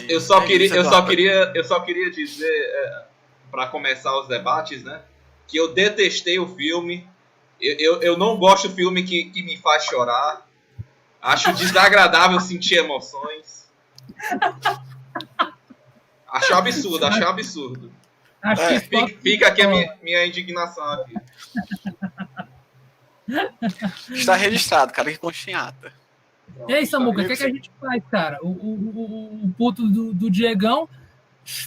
Eu só queria dizer, para começar os debates, né, que eu detestei o filme. Eu não gosto de filme que me faz chorar. Acho desagradável sentir emoções. Acho absurdo, acho absurdo. Acho que Fica aqui a minha indignação aqui. Está registrado, cara, que conchinhata. E aí, Samuca, o que a gente faz, cara? O puto do Diegão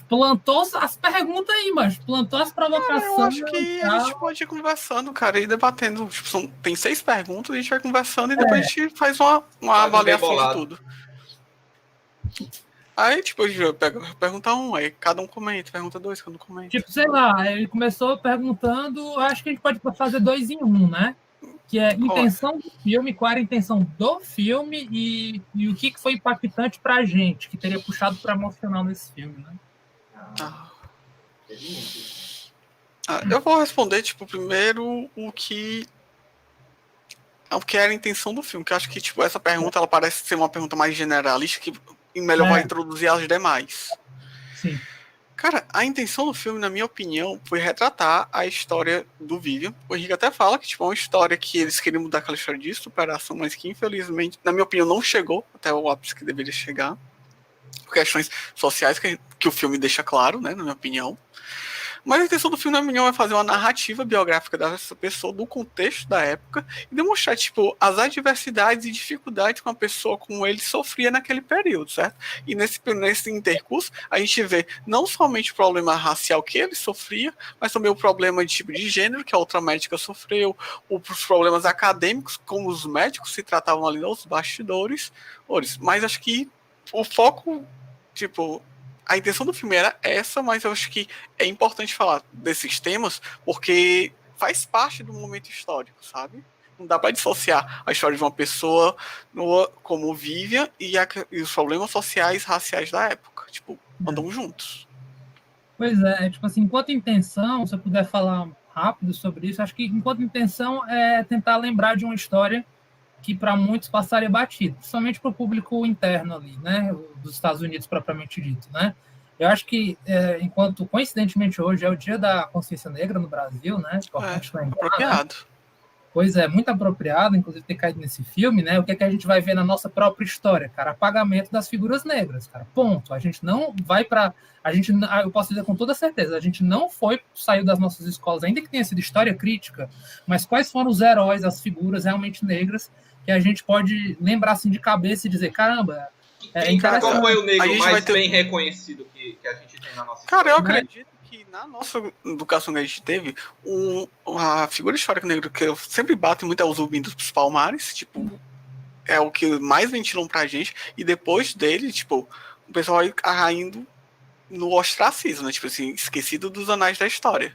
plantou as perguntas aí, mas plantou as provocações. Cara, eu acho que a gente pode ir conversando, cara, e debatendo. Tipo, tem 6 perguntas, a gente vai conversando e depois a gente faz uma avaliação de tudo. Aí, tipo, a gente vai perguntar um, aí cada um comenta, pergunta 2, cada um comenta. Tipo, sei lá, ele começou perguntando, acho que a gente pode fazer 2 em 1, né? Que é intenção do filme, qual era a intenção do filme e o que foi impactante pra gente, que teria puxado para emocional nesse filme, né? Eu vou responder, tipo, primeiro o que era a intenção do filme, que eu acho que, tipo, essa pergunta, ela parece ser uma pergunta mais generalista, que melhor vai introduzir as demais. Sim. Cara, a intenção do filme, na minha opinião, foi retratar a história do Vivian. O Henrique até fala que, tipo, é uma história que eles queriam mudar aquela história de superação, mas que, infelizmente, na minha opinião, não chegou até o ápice que deveria chegar. Por questões sociais que o filme deixa claro, né, na minha opinião. Mas a intenção do filme, na minha opinião, é fazer uma narrativa biográfica dessa pessoa, do contexto da época, e demonstrar, tipo, as adversidades e dificuldades que uma pessoa como ele sofria naquele período, certo? E nesse intercurso, a gente vê não somente o problema racial que ele sofria, mas também o problema de tipo de gênero, que a outra médica sofreu, os problemas acadêmicos, como os médicos se tratavam ali nos bastidores. Mas acho que o foco, tipo... A intenção do filme era essa, mas eu acho que é importante falar desses temas porque faz parte do momento histórico, sabe? Não dá para dissociar a história de uma pessoa como Vivian e os problemas sociais, raciais da época. Tipo, andam juntos. Pois tipo assim, enquanto intenção, se eu puder falar rápido sobre isso, acho que enquanto intenção é tentar lembrar de uma história que para muitos passaria batido, principalmente para o público interno ali, né, dos Estados Unidos propriamente dito, né. Eu acho que, enquanto coincidentemente hoje é o Dia da Consciência Negra no Brasil, né, importante lembrar, apropriado. Né? Pois é, muito apropriado, inclusive ter caído nesse filme, né, o que é que a gente vai ver na nossa própria história, cara, apagamento das figuras negras, cara, ponto. A gente não vai para, eu posso dizer com toda certeza, a gente não saiu das nossas escolas, ainda que tenha sido história crítica, mas quais foram os heróis, as figuras realmente negras que a gente pode lembrar assim de cabeça e dizer, caramba, qual foi o negro mais bem reconhecido que a gente tem na nossa história? Cara, eu acredito que na nossa educação que a gente teve, a figura histórica negra que eu sempre bato muito é o Zumbi dos Palmares, tipo, é o que mais ventilam pra gente, e depois dele, tipo, o pessoal vai caindo no ostracismo, né, tipo assim, esquecido dos anais da história.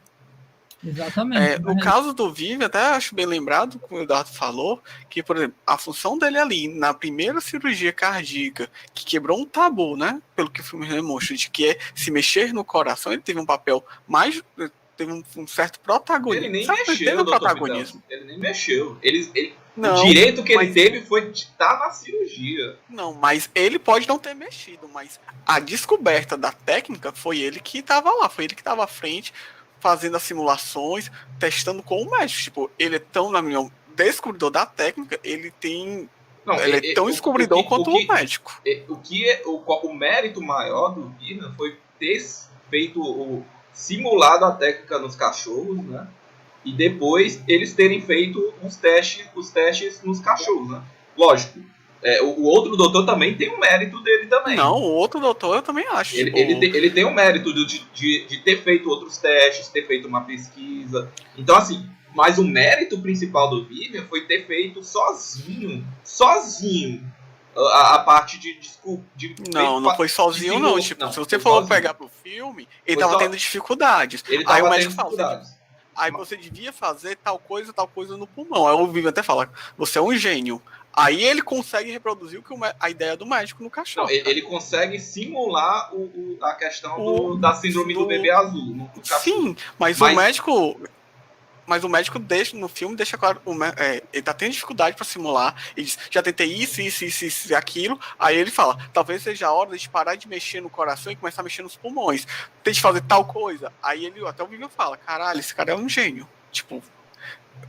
Exatamente. No caso do Vive, até acho bem lembrado, como o Eduardo falou, que, por exemplo, a função dele ali, na primeira cirurgia cardíaca, que quebrou um tabu, né? Pelo que o filme demonstra, de que é se mexer no coração, ele teve um papel mais. Teve um certo protagonismo. Ele nem mexeu, protagonismo. Ele nem mexeu. Não, o direito que ele teve foi de estar na cirurgia. Não, mas ele pode não ter mexido, mas a descoberta da técnica foi ele que estava lá, foi ele que estava à frente, fazendo as simulações, testando com o médico. Tipo, ele é tão, na minha descobridor da técnica, ele tem... ele é tão descobridor quanto o médico. O mérito maior do Birman foi ter feito simulado a técnica nos cachorros, né? E depois eles terem feito os testes nos cachorros, né? Lógico. O outro doutor também tem um mérito dele também. Não, o outro doutor eu também acho. Ele tem um mérito de ter feito outros testes, ter feito uma pesquisa. Então, assim, mas o mérito principal do Vivian foi ter feito sozinho, a parte de não foi sozinho, não. Tipo, se você for pegar pro filme, ele tava tendo dificuldades. Aí o médico fala, aí você devia fazer tal coisa no pulmão. Aí o Vivian até fala, você é um gênio. Aí ele consegue reproduzir a ideia do médico no cachorro. Não, ele consegue simular a questão da síndrome do bebê azul no cachorro. Sim, mas o médico Mas o médico no filme deixa claro, ele tá tendo dificuldade para simular, ele diz, já tentei isso e aquilo, aí ele fala, talvez seja a hora de parar de mexer no coração e começar a mexer nos pulmões, tente fazer tal coisa. Aí ele, até o Vivian fala, caralho, esse cara é um gênio. Tipo,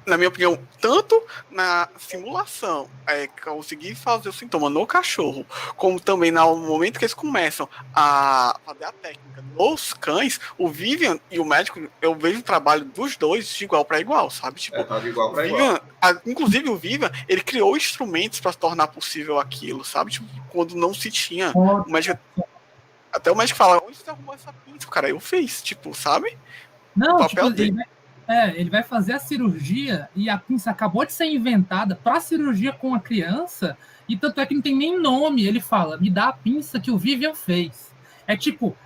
na minha opinião, tanto na simulação, conseguir fazer o sintoma no cachorro, como também no momento que eles começam a fazer a técnica nos cães, o Vivian e o médico, eu vejo o trabalho dos dois de igual para igual, sabe? Tipo, tá de igual para igual. igual. Inclusive o Vivian, ele criou instrumentos para tornar possível aquilo, sabe? Tipo, quando não se tinha, o médico, até o médico fala, onde você arrumou essa pinça? Cara, eu fiz, tipo, sabe? Não, o papel tipo, dele. Ele vai fazer a cirurgia e a pinça acabou de ser inventada para cirurgia com a criança, e tanto é que não tem nem nome. Ele fala, me dá a pinça que o Vivian fez. É tipo,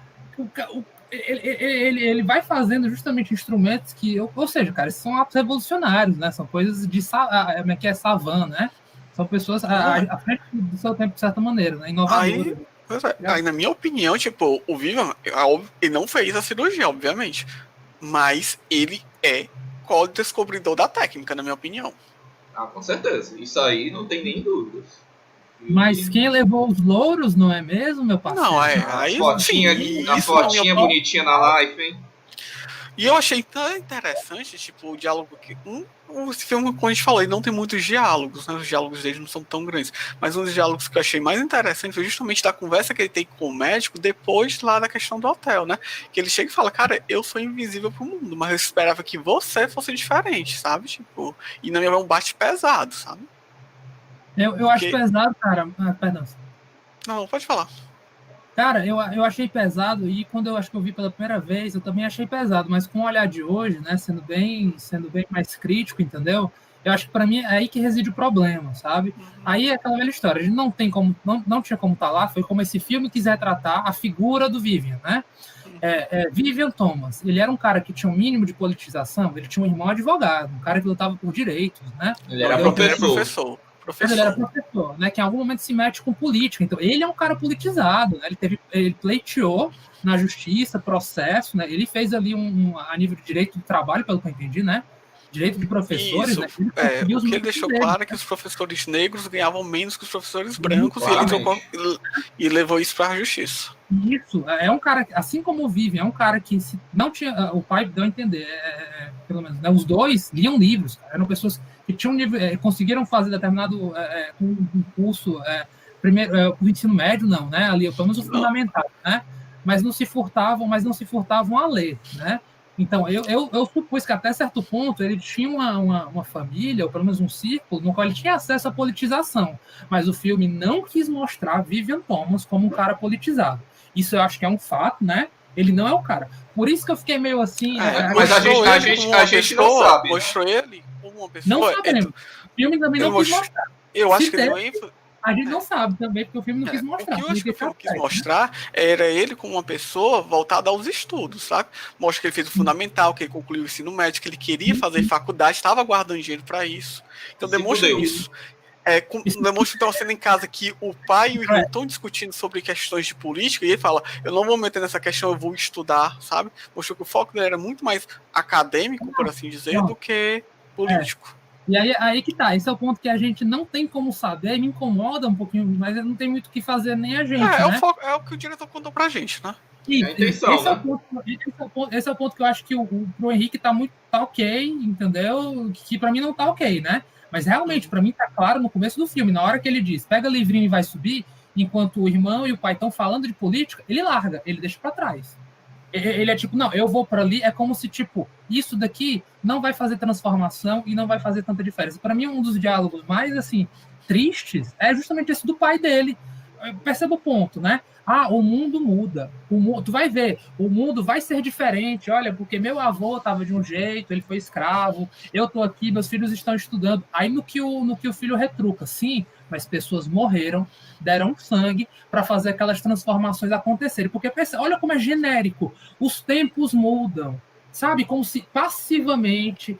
ele vai fazendo justamente instrumentos que, ou seja, cara, são atos revolucionários, né? São coisas de Savan, né? São pessoas à frente do seu tempo, de certa maneira, né? Inovadoras. Aí, na minha opinião, tipo, o Vivian, ele não fez a cirurgia, obviamente, mas ele é co-descobridor da técnica, na minha opinião. Ah, com certeza. Isso aí não tem nem dúvidas. Mas quem levou os louros, não é mesmo, meu parceiro? Não, aí a fotinha bonitinha na live, hein? E eu achei tão interessante, tipo, o diálogo que... esse filme, como a gente falou, ele não tem muitos diálogos, né? Os diálogos dele não são tão grandes. Mas um dos diálogos que eu achei mais interessante foi justamente da conversa que ele tem com o médico depois lá da questão do hotel, né? Que ele chega e fala, cara, eu sou invisível pro mundo, mas eu esperava que você fosse diferente, sabe? Tipo, e na minha mão bate pesado, sabe? Eu acho pesado, cara. Perdão. Não, pode falar. Cara, eu achei pesado, e quando eu acho que eu vi pela primeira vez, eu também achei pesado, mas com o olhar de hoje, né, sendo bem mais crítico, entendeu? Eu acho que para mim é aí que reside o problema, sabe? Aí é aquela velha história, a gente não tem como, não tinha como estar lá, foi como esse filme quis retratar a figura do Vivian, né? Vivian Thomas, ele era um cara que tinha um mínimo de politização, ele tinha um irmão advogado, um cara que lutava por direitos, né? Ele era professor. Ele era professor, né, que em algum momento se mete com política. Então, ele é um cara politizado, né? Ele pleiteou na justiça, processo, né? Ele fez ali a nível de direito do trabalho, pelo que eu entendi, né? Direito de professores, isso, né? O que ele deixou claro é que os professores negros ganhavam menos que os professores brancos, e ele levou isso para a justiça. Isso, é um cara, assim como o Vivian, é um cara que não tinha, o pai deu a entender, pelo menos, né, os dois liam livros, cara, eram pessoas que tinham conseguiram fazer determinado um curso, primeiro, o ensino médio não, né, ali, pelo menos o fundamental, né, mas não se furtavam a ler, né. Então, eu supus que até certo ponto ele tinha uma família, ou pelo menos um círculo, no qual ele tinha acesso à politização, mas o filme não quis mostrar Vivian Thomas como um cara politizado. Isso eu acho que é um fato, né? Ele não é o cara. Por isso que eu fiquei meio assim... mas a gente não sabe. Mostrou ele como uma pessoa... Não sabemos. O filme também não quis mostrar. Eu acho que deu ênfase... A gente não sabe também, porque o filme não quis mostrar. O que eu acho que o filme quis mostrar era ele como uma pessoa voltada aos estudos, sabe? Mostra que ele fez o fundamental, que ele concluiu o ensino médio, que ele queria fazer faculdade, estava guardando dinheiro para isso. Então demonstra isso. Demonstra então uma cena em casa que o pai e o irmão estão discutindo sobre questões de política, e ele fala, eu não vou meter nessa questão, eu vou estudar, sabe? Mostrou que o foco dele era muito mais acadêmico, por assim dizer, do que político. E aí que tá, esse é o ponto que a gente não tem como saber, me incomoda um pouquinho, mas não tem muito o que fazer nem a gente, né? É o que o diretor contou pra gente, né? Esse é o ponto que eu acho que pro Henrique tá ok, entendeu? Que pra mim não tá ok, né? Mas realmente, pra mim tá claro no começo do filme, na hora que ele diz, pega livrinho e vai subir, enquanto o irmão e o pai estão falando de política, ele larga, ele deixa pra trás. Ele é tipo, não, eu vou para ali, é como se, tipo, isso daqui não vai fazer transformação e não vai fazer tanta diferença. Para mim, um dos diálogos mais, assim, tristes é justamente esse do pai dele. Perceba o ponto, né? O mundo muda. Tu vai ver, o mundo vai ser diferente. Olha, porque meu avô estava de um jeito, ele foi escravo, eu tô aqui, meus filhos estão estudando. Aí no que o filho retruca, sim, mas pessoas morreram, deram sangue para fazer aquelas transformações acontecerem. Porque olha como é genérico. Os tempos mudam. Sabe? Como se pacificamente...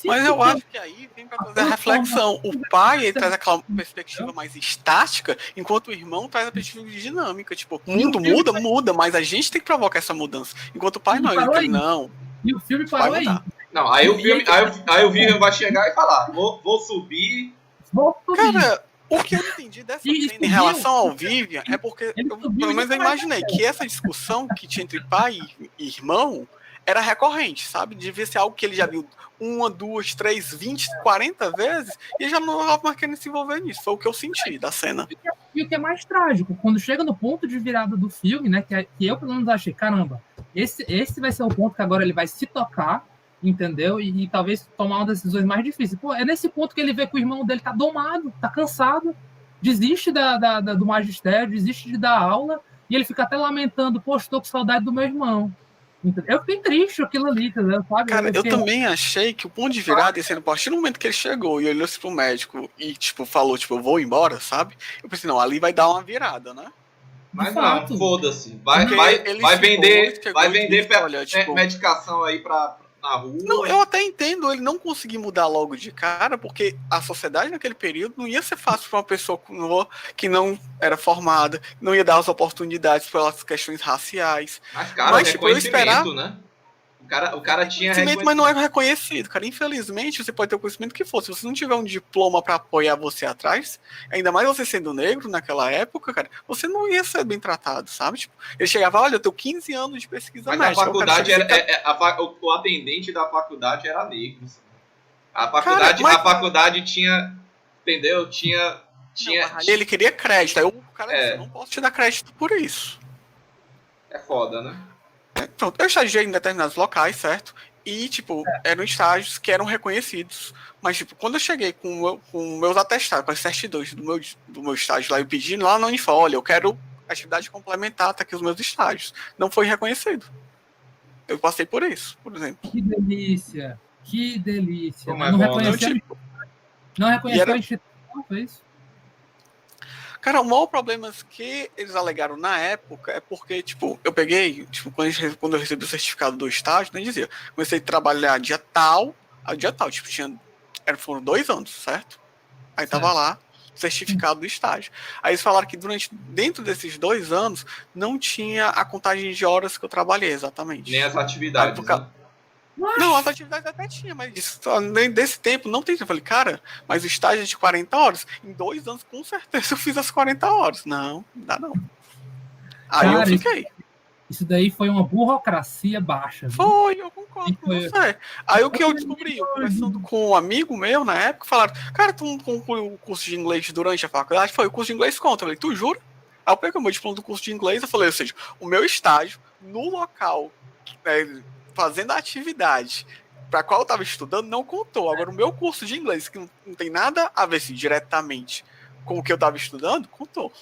Mas eu acho que aí vem para fazer a reflexão. O pai ele traz aquela perspectiva mais estática, enquanto o irmão traz a perspectiva dinâmica. Tipo, o mundo muda, mas a gente tem que provocar essa mudança. Enquanto o pai não, ele não. E o filme parou aí. Não, aí o filme, aí o Vivian vai chegar e falar, vou subir. Cara, o que eu entendi dessa cena em relação ao Vivian é porque, pelo menos eu imaginei que essa discussão que tinha entre pai e irmão era recorrente, sabe? Devia ser algo que ele já viu 1, 2, 3, 20, 40 vezes e ele já não estava mais querendo se envolver nisso. Foi o que eu senti da cena. E o que é mais trágico, quando chega no ponto de virada do filme, né? Que eu, pelo menos, achei, caramba, esse vai ser o ponto que agora ele vai se tocar, entendeu? E talvez tomar uma das decisões mais difíceis. Pô, é nesse ponto que ele vê que o irmão dele tá domado, tá cansado, desiste do magistério, desiste de dar aula, e ele fica até lamentando, poxa, tô com saudade do meu irmão. Eu fiquei triste aquilo ali, entendeu? Sabe? Cara, eu também achei que o ponto de virada ia ser a partir do momento que ele chegou e olhou-se pro médico e, tipo, falou, tipo, eu vou embora, sabe? Eu pensei, não, ali vai dar uma virada, né? Mas não, foda-se. Vai vender olha, tipo, medicação aí na rua. Não, eu até entendo ele não conseguir mudar logo de cara, porque a sociedade naquele período não ia ser fácil para uma pessoa que não era formada, não ia dar as oportunidades pelas questões raciais. Mas, cara, tipo, eu esperar, né? O cara tinha reconhecimento, mas não é reconhecido, cara. Infelizmente, você pode ter o conhecimento que for. Se você não tiver um diploma para apoiar você atrás, ainda mais você sendo negro naquela época, cara, você não ia ser bem tratado, sabe? Tipo, ele chegava, olha, eu tenho 15 anos de pesquisa mas médica. A faculdade o atendente da faculdade era negro. A faculdade tinha, entendeu? Tinha. Ele queria crédito. Aí o cara disse, não posso te dar crédito por isso. É foda, né? Pronto, eu estagiei em determinados locais, certo? E, tipo, eram estágios que eram reconhecidos. Mas, tipo, quando eu cheguei com meus atestados, com as certidões do meu estágio lá, eu pedi lá na Unifol, olha, eu quero atividade complementar, tá aqui os meus estágios. Não foi reconhecido. Eu passei por isso, por exemplo. Que delícia! Que delícia! Como não reconheceu a instituição, foi isso? Cara, o maior problema que eles alegaram na época é porque, tipo, eu peguei, tipo, quando eu recebi o certificado do estágio, né, dizia, comecei a trabalhar dia tal, tipo, foram 2 anos, certo? Aí tava lá, certificado do estágio. Aí eles falaram que dentro desses 2 anos, não tinha a contagem de horas que eu trabalhei, exatamente. Nem as atividades, né? Não, as atividades até tinha, mas desse tempo não tem. Eu falei, cara, mas o estágio é de 40 horas. Em 2 anos, com certeza, eu fiz as 40 horas. Não dá não. Aí cara, eu fiquei. Isso daí foi uma burocracia baixa. Viu? Foi, eu concordo com você. Aí o que eu descobri, eu conversando com um amigo meu na época, falaram, cara, tu não concluiu o curso de inglês durante a faculdade? Foi, o curso de inglês conta. Eu falei, tu jura? Aí eu peguei o meu diploma do curso de inglês, eu falei, ou seja, o meu estágio no local, fazendo a atividade para qual eu estava estudando, não contou. Agora, o meu curso de inglês, que não tem nada a ver assim, diretamente com o que eu estava estudando, contou.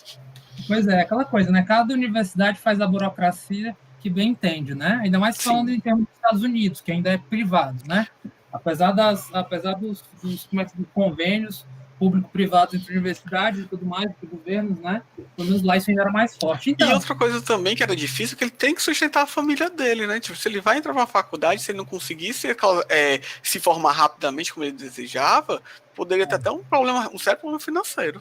Pois é, aquela coisa, né? Cada universidade faz a burocracia que bem entende, né? Ainda mais falando em termos dos Estados Unidos, que ainda é privado, né? Apesar dos convênios público-privados entre universidades e tudo mais, entre governos, né? Pelo menos lá isso ainda era mais forte. Então, e outra coisa também que era difícil, que ele tem que sustentar a família dele, né? Tipo, se ele vai entrar pra faculdade, se ele não conseguisse se formar rapidamente como ele desejava, poderia ter até um certo problema financeiro.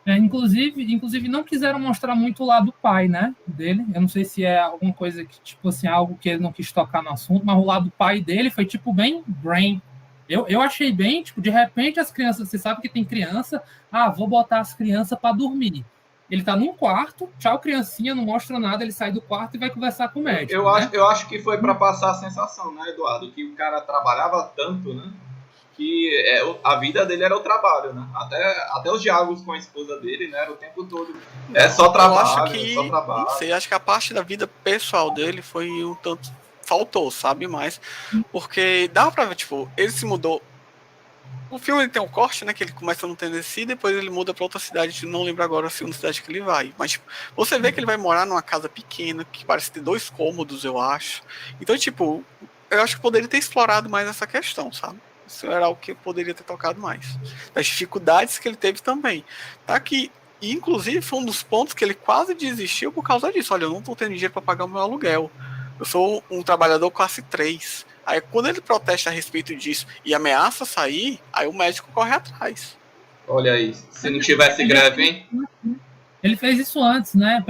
Inclusive não quiseram mostrar muito o lado do pai, né, dele. Eu não sei se é alguma coisa que, tipo assim, algo que ele não quis tocar no assunto, mas o lado do pai dele foi, tipo, bem brain. Eu achei bem, tipo, de repente as crianças, você sabe que tem criança, vou botar as crianças para dormir. Ele tá num quarto, tchau criancinha, não mostra nada, ele sai do quarto e vai conversar com o médico. Eu acho que foi para passar a sensação, né, Eduardo, que o cara trabalhava tanto, né, que a vida dele era o trabalho, né? Até os diálogos com a esposa dele, né? Era o tempo todo. Só trabalho, só trabalho. Não sei, acho que a parte da vida pessoal dele foi um tanto... Faltou, sabe? Mais. Porque dava pra ver, tipo, ele se mudou. O filme ele tem um corte, né? Que ele começa no Tennessee, depois ele muda pra outra cidade. Não lembro agora a segunda cidade que ele vai. Mas, tipo, você vê que ele vai morar numa casa pequena, que parece ter 2 cômodos, eu acho. Então, tipo, eu acho que poderia ter explorado mais essa questão, sabe? Isso era algo que eu poderia ter tocado mais. Das dificuldades que ele teve também. Tá? Que, inclusive, foi um dos pontos que ele quase desistiu por causa disso. Olha, eu não tô tendo dinheiro para pagar o meu aluguel. Eu sou um trabalhador classe 3. Aí, quando ele protesta a respeito disso e ameaça sair, aí o médico corre atrás. Olha aí, se não tivesse greve, hein? Ele fez isso antes, né?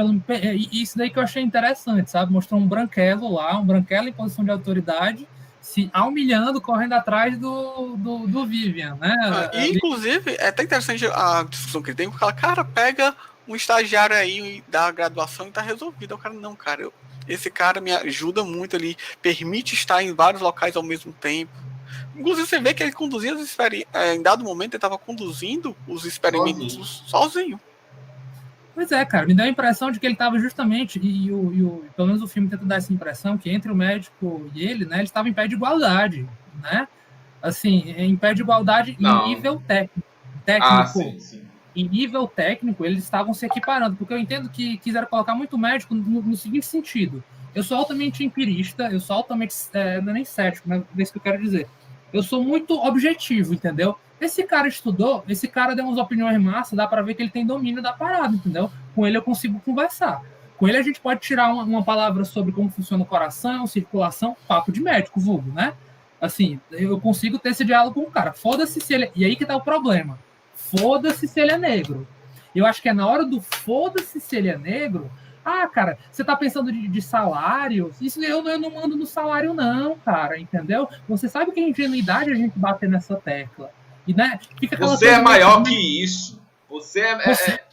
Isso daí que eu achei interessante, sabe? Mostrou um branquelo lá, um branquelo em posição de autoridade, se humilhando, correndo atrás do Vivian, né? E, inclusive, é até interessante a discussão que ele tem, porque ela, cara, pega um estagiário aí da graduação e tá resolvido. O cara, não, cara, esse cara me ajuda muito, ele permite estar em vários locais ao mesmo tempo. Inclusive, você vê que ele conduzia os experimentos, em dado momento, ele estava conduzindo os experimentos sozinho. Pois é, cara, me dá a impressão de que ele estava justamente, pelo menos o filme tenta dar essa impressão, que entre o médico e ele, né, eles estavam em pé de igualdade, né? Assim, em pé de igualdade em nível técnico. Sim. Em nível técnico, eles estavam se equiparando, porque eu entendo que quiseram colocar muito médico no seguinte sentido. Eu sou altamente empirista, eu sou altamente, não é nem cético, né? É isso que eu quero dizer. Eu sou muito objetivo, entendeu? Esse cara estudou, esse cara deu umas opiniões massas, dá para ver que ele tem domínio da parada, entendeu? Com ele eu consigo conversar. Com ele a gente pode tirar uma palavra sobre como funciona o coração, circulação, papo de médico, vulgo, né? Assim, eu consigo ter esse diálogo com o cara. Foda-se se ele... E aí que tá o problema. Foda-se se ele é negro. Eu acho que é na hora do foda-se se ele é negro... Ah, cara, você tá pensando de salário? Isso eu não mando no salário, não, cara, entendeu? Você sabe que é ingenuidade a gente bater nessa tecla. E, né, fica você é maior que isso. Você é.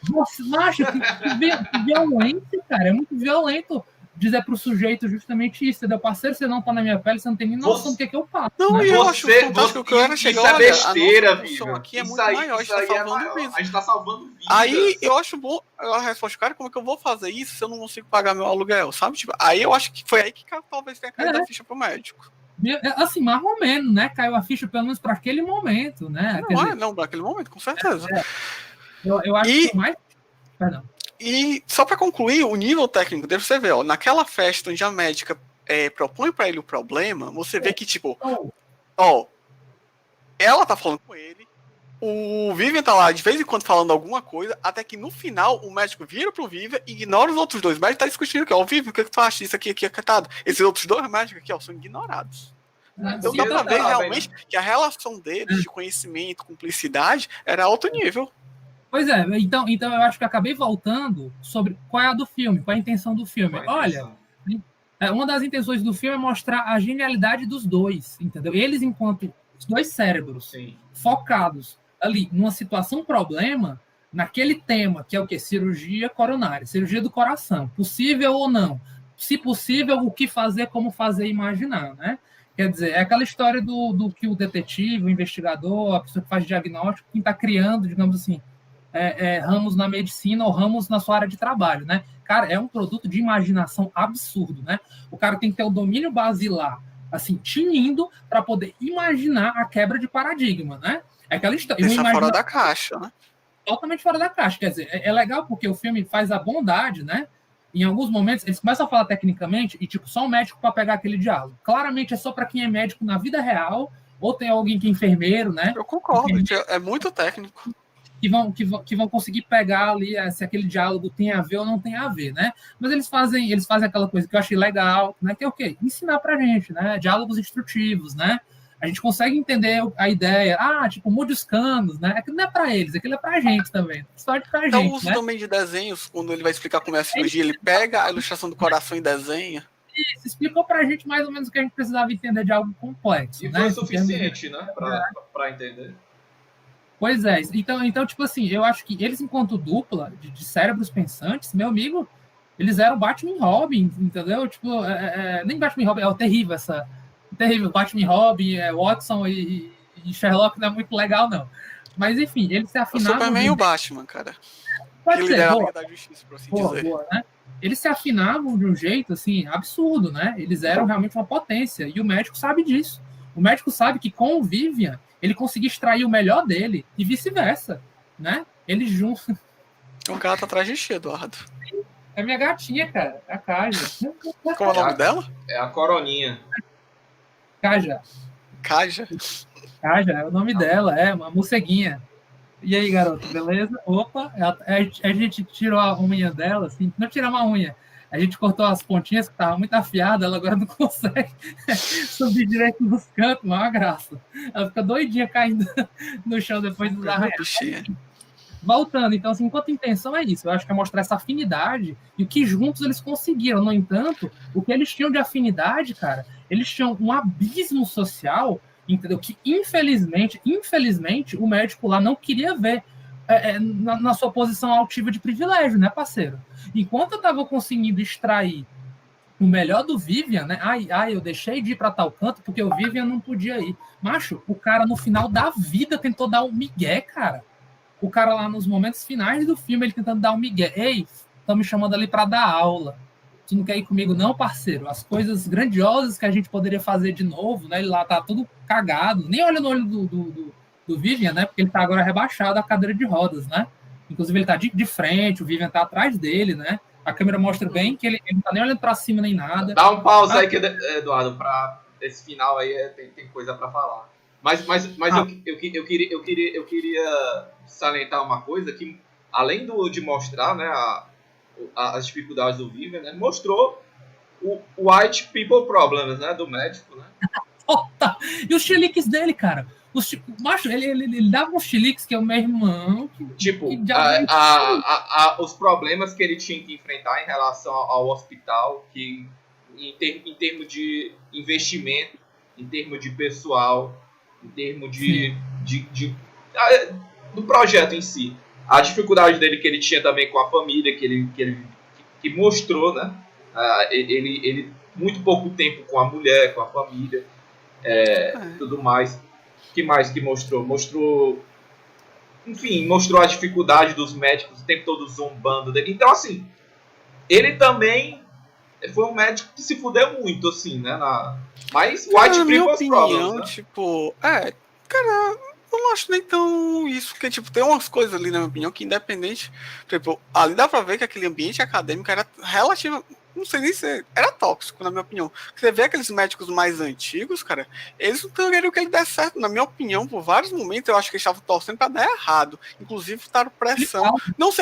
Nossa, macho, que violento, cara. É muito violento dizer pro sujeito justamente isso, entendeu? Parceiro, você não tá na minha pele, você não tem nem noção do que eu passo. Não, né? eu acho fantástico que eu era chegar. Isso é besteira, filho. Aqui é muito maior, a gente tá salvando vidas. A gente tá salvando vidas. Aí eu acho bom a resposta, cara, como é que eu vou fazer isso se eu não consigo pagar meu aluguel, sabe? Tipo, aí eu acho que foi aí que talvez tenha caído a ficha pro médico. Assim, mais ou menos, né? Caiu a ficha pelo menos para aquele momento, né? Não, para aquele momento, com certeza. Eu acho que mais... Perdão. E só para concluir, o nível técnico dele, você vê, ó, naquela festa onde a médica propõe para ele o problema, você vê que, tipo, ó, ela tá falando com ele, o Vivian tá lá de vez em quando falando alguma coisa, até que no final o médico vira pro Vivian e ignora os outros dois. O médico tá discutindo aqui, ó, o Vivian, o que tu acha disso aqui é catado? Esses outros dois médicos aqui, ó, são ignorados. Então dá pra ver realmente que a relação deles de conhecimento, cumplicidade, era alto nível. Pois é, então eu acho que acabei voltando sobre qual é a do filme, qual é a intenção do filme. Olha, uma das intenções do filme é mostrar a genialidade dos dois, entendeu? Eles, enquanto os dois cérebros focados ali numa situação problema, naquele tema, que é o quê? Cirurgia coronária, cirurgia do coração, possível ou não? Se possível, o que fazer, como fazer, imaginar, né? Quer dizer, é aquela história do que o detetive, o investigador, a pessoa que faz diagnóstico, quem está criando, digamos assim, ramos na medicina ou ramos na sua área de trabalho, né? Cara, é um produto de imaginação absurdo, né? O cara tem que ter o domínio basilar, assim, tinindo, para poder imaginar a quebra de paradigma, né? É aquela história. Isso é fora da caixa, né? Totalmente fora da caixa. Quer dizer, é legal porque o filme faz a bondade, né? Em alguns momentos, eles começam a falar tecnicamente e, tipo, só um médico para pegar aquele diálogo. Claramente é só para quem é médico na vida real ou tem alguém que é enfermeiro, né? Eu concordo, é muito técnico. Que vão conseguir pegar ali se aquele diálogo tem a ver ou não tem a ver, né? Mas eles fazem aquela coisa que eu achei legal, né? Que é o quê? Ensinar pra gente, né? Diálogos instrutivos, né? A gente consegue entender a ideia, tipo, mude os canos, né? Aquilo não é pra eles, aquilo é pra gente também. Só pra gente, então, o uso também de desenhos, quando ele vai explicar como é a cirurgia, ele pega a ilustração do coração e desenha. Isso, explicou pra gente mais ou menos o que a gente precisava entender de algo complexo, e né? foi o suficiente, né? Pra entender. Pois é, então, tipo assim, eu acho que eles, enquanto dupla de cérebros pensantes, meu amigo, eles eram Batman e Robin, entendeu? Tipo, nem Batman e Robin, é o terrível terrível, Batman e Robin, Watson e Sherlock não é muito legal, não. Mas, enfim, eles se afinavam... O Superman e o Batman, cara. Pode que ser, lidera a Liga da Justiça, por assim dizer. Boa, né? Eles se afinavam de um jeito, assim, absurdo, né? Eles eram realmente uma potência, e o médico sabe disso. O médico sabe que com o Vivian, ele conseguia extrair o melhor dele, e vice-versa, né? Eles juntos... O cara tá atrás de ti, Eduardo. É minha gatinha, cara. É a Kaja. Como é o nome dela? É a Coroninha. Kaja. Kaja, é o nome dela, uma morceguinha. E aí, garoto, beleza? Opa, a gente tirou a unha dela, assim, não tiramos a unha. A gente cortou as pontinhas, que estavam muito afiadas, ela agora não consegue subir direito nos cantos, mas é uma graça. Ela fica doidinha caindo no chão depois dos arranhões. voltando, então, assim, enquanto intenção é isso, eu acho que é mostrar essa afinidade e o que juntos eles conseguiram. No entanto, o que eles tinham de afinidade, cara, eles tinham um abismo social, entendeu? Que, infelizmente, o médico lá não queria ver na sua posição altiva de privilégio, né, parceiro? Enquanto eu tava conseguindo extrair o melhor do Vivian, né? Eu deixei de ir para tal canto porque o Vivian não podia ir. Macho, o cara no final da vida tentou dar um migué, cara. O cara lá nos momentos finais do filme, ele tentando dar um migué. Ei, estão me chamando ali para dar aula. Tu não quer ir comigo não, parceiro? As coisas grandiosas que a gente poderia fazer de novo, né? Ele lá tá todo cagado. Nem olha no olho do Vivian, né? Porque ele tá agora rebaixado à cadeira de rodas, né? Inclusive ele tá de frente, o Vivian tá atrás dele, né? A câmera mostra bem que ele não tá nem olhando para cima nem nada. Dá um pause aí, Eduardo, para esse final aí tem coisa para falar. Mas eu queria salientar uma coisa que, além de mostrar, né, as dificuldades do Vivian, né, mostrou o white people problems, né, do médico, né? E os chiliques dele, cara. Macho, ele dava uns chiliques que é o meu irmão. Os problemas que ele tinha que enfrentar em relação ao hospital, que em termos de investimento, em termos de pessoal, em termos do projeto em si. A dificuldade dele que ele tinha também com a família, que mostrou, né? Ele muito pouco tempo com a mulher, com a família, tudo mais. O que mais que mostrou? Mostrou a dificuldade dos médicos o tempo todo zombando dele. Então, assim, ele também foi um médico que se fudeu muito, assim, né? Mas White People's Problems, né? Tipo, cara, eu não acho nem tão isso, porque, tipo, tem umas coisas ali, na minha opinião, que independente, tipo, ali dá pra ver que aquele ambiente acadêmico era relativo, não sei nem se era tóxico, na minha opinião. Você vê aqueles médicos mais antigos, cara, eles não queriam que ele desse certo, na minha opinião, por vários momentos eu acho que eles estavam torcendo pra dar errado, inclusive botaram pressão, não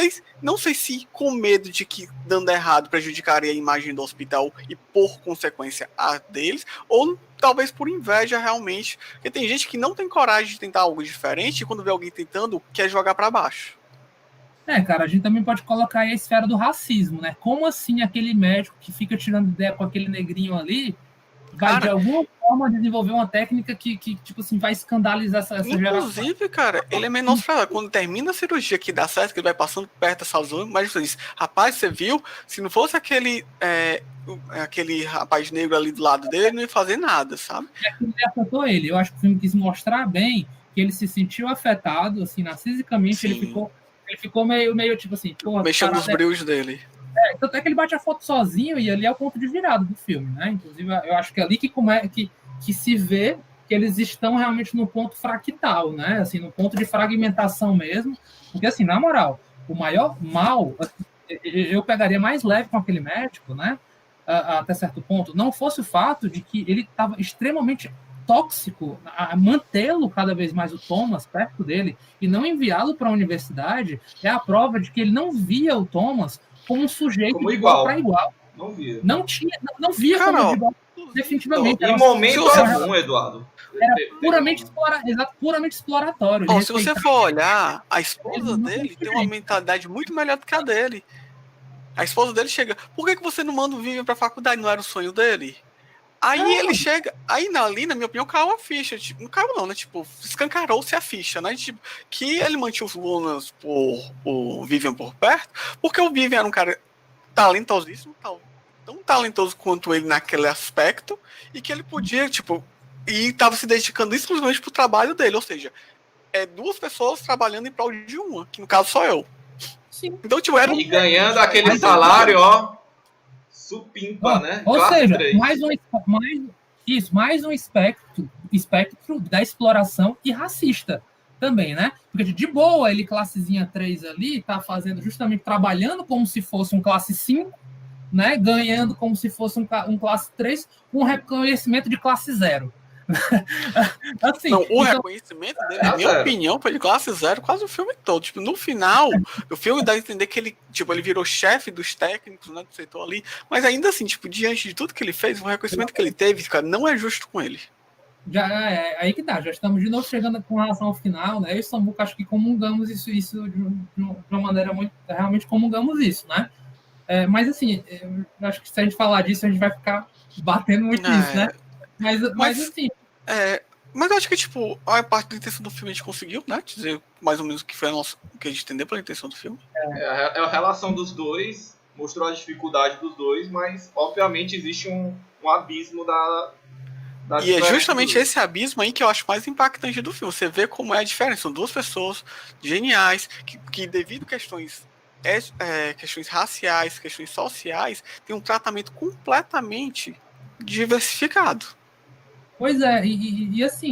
sei se com medo de que dando errado prejudicaria a imagem do hospital e por consequência a deles, ou talvez por inveja realmente, porque tem gente que não tem coragem de tentar algo diferente e quando vê alguém tentando, quer jogar pra baixo. Cara, a gente também pode colocar aí a esfera do racismo, né? Como assim aquele médico que fica tirando ideia com aquele negrinho ali vai, de alguma forma, desenvolver uma técnica que tipo assim, vai escandalizar essa geração? Inclusive, cara, ele é menosprezado. Quando termina a cirurgia que dá certo, que ele vai passando perto dessa zona, mas você diz, rapaz, você viu? Se não fosse aquele rapaz negro ali do lado dele, não ia fazer nada, sabe? Ele afetou ele. Eu acho que o filme quis mostrar bem que ele se sentiu afetado, assim, narcisicamente. Sim. Ele ficou meio tipo assim... mexendo nos brilhos dele. Tanto é que ele bate a foto sozinho e ali é o ponto de virada do filme, né? Inclusive, eu acho que é ali que se vê que eles estão realmente no ponto fractal, né? Assim, no ponto de fragmentação mesmo. Porque, assim, na moral, o maior mal... Eu pegaria mais leve com aquele médico, né? Até certo ponto. Não fosse o fato de que ele estava extremamente tóxico, a mantê-lo cada vez mais o Thomas perto dele e não enviá-lo para a universidade é a prova de que ele não via o Thomas como um sujeito como de igual para igual. Não via. Não via como de igual, definitivamente. Em momento algum, Eduardo. Era puramente exploratório. Se você for olhar, a esposa dele tem uma mentalidade muito melhor do que a dele. A esposa dele chega, por que você não manda o Vivian pra faculdade? Não era o sonho dele? Aí ele chega, aí ali, na minha opinião, caiu a ficha. Tipo, não caiu não, né? Tipo, escancarou-se a ficha, né? Tipo, que ele mantinha os Lunas o Vivian por perto, porque o Vivian era um cara talentosíssimo, tão talentoso quanto ele naquele aspecto, e que ele podia, tipo, e tava se dedicando exclusivamente pro trabalho dele, ou seja, duas pessoas trabalhando em prol de uma, que no caso sou eu. Sim. Então, tipo, e ganhando aquele salário, ó, supimpa, né? Ou seja, mais um espectro da exploração e racista também, né? Porque de boa, ele classezinha 3 ali, tá fazendo justamente, trabalhando como se fosse um classe 5, né? Ganhando como se fosse um classe 3, com um reconhecimento de classe 0. Assim, não, o reconhecimento dele, na minha opinião, foi de classe 0 quase o filme todo. Tipo, no final, o filme dá a entender que ele virou chefe dos técnicos, né, do setor ali, mas ainda assim, tipo, diante de tudo que ele fez, o reconhecimento que ele teve, cara, não é justo com ele. Já aí que tá, já estamos de novo chegando com relação ao final, né? Eu e o Samuca acho que comungamos isso de uma maneira muito. Realmente comungamos isso, né? Mas assim, eu acho que se a gente falar disso, a gente vai ficar batendo muito nisso, né? Mas Mas, assim. mas eu acho que, tipo, a parte da intenção do filme a gente conseguiu, né? Dizer mais ou menos o que foi o que a gente entendeu pela intenção do filme. A relação dos dois, mostrou a dificuldade dos dois, mas obviamente existe um abismo da e é justamente esse abismo aí que eu acho mais impactante do filme. Você vê como é a diferença. São duas pessoas geniais que devido a questões raciais, questões sociais, tem um tratamento completamente diversificado. Pois é, e assim,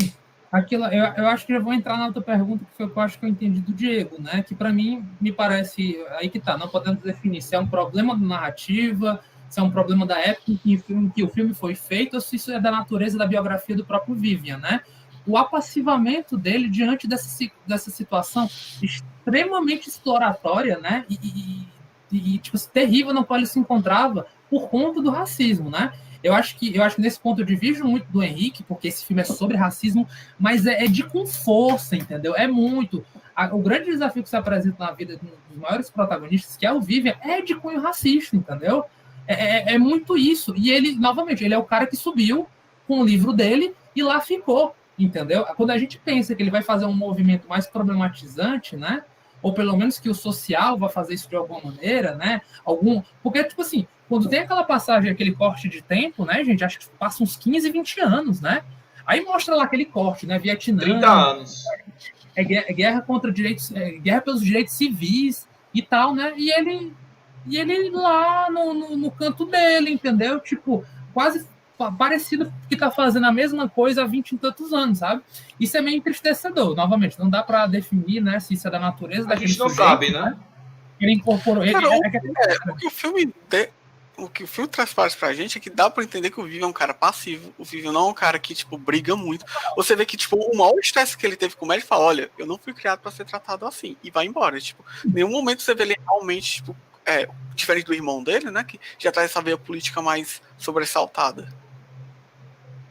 aquilo, eu acho que já vou entrar na outra pergunta, que foi o que eu acho que eu entendi do Diego, né? Que para mim me parece aí que tá, não podemos definir se é um problema da narrativa, se é um problema da época em que o filme foi feito, ou se isso é da natureza da biografia do próprio Vivian, né? O apassivamento dele diante dessa situação extremamente exploratória, né? Tipo, terrível na qual ele se encontrava por conta do racismo, né? Eu acho que nesse ponto eu divido muito do Henrique, porque esse filme é sobre racismo, mas é de com força, entendeu? É muito. O grande desafio que se apresenta na vida dos maiores protagonistas, que é o Vivian, é de cunho racista, entendeu? É muito isso. E ele, novamente, ele é o cara que subiu com o livro dele e lá ficou, entendeu? Quando a gente pensa que ele vai fazer um movimento mais problematizante, né? Ou pelo menos que o social vai fazer isso de alguma maneira, né? Porque, tipo assim, quando tem aquela passagem, aquele corte de tempo, né, gente? Acho que passa uns 15, 20 anos, né? Aí mostra lá aquele corte, né? Vietnã. 30 anos. Guerra contra direitos. Guerra pelos direitos civis e tal, né? E ele lá no canto dele, entendeu? Tipo, quase parecido que tá fazendo a mesma coisa há 20 e tantos anos, sabe? Isso é meio entristecedor. Novamente, não dá para definir, né, se isso é da natureza daquele sujeito. A gente não sabe, né? Ele incorporou... O que o filme traz pra gente é que dá pra entender que o Vivian é um cara passivo. O Vivian não é um cara que, tipo, briga muito. Você vê que, tipo, o maior estresse que ele teve com o médico fala, olha, eu não fui criado pra ser tratado assim. E vai embora. Tipo, em nenhum momento você vê ele realmente, tipo, diferente do irmão dele, né? Que já traz essa veia política mais sobressaltada.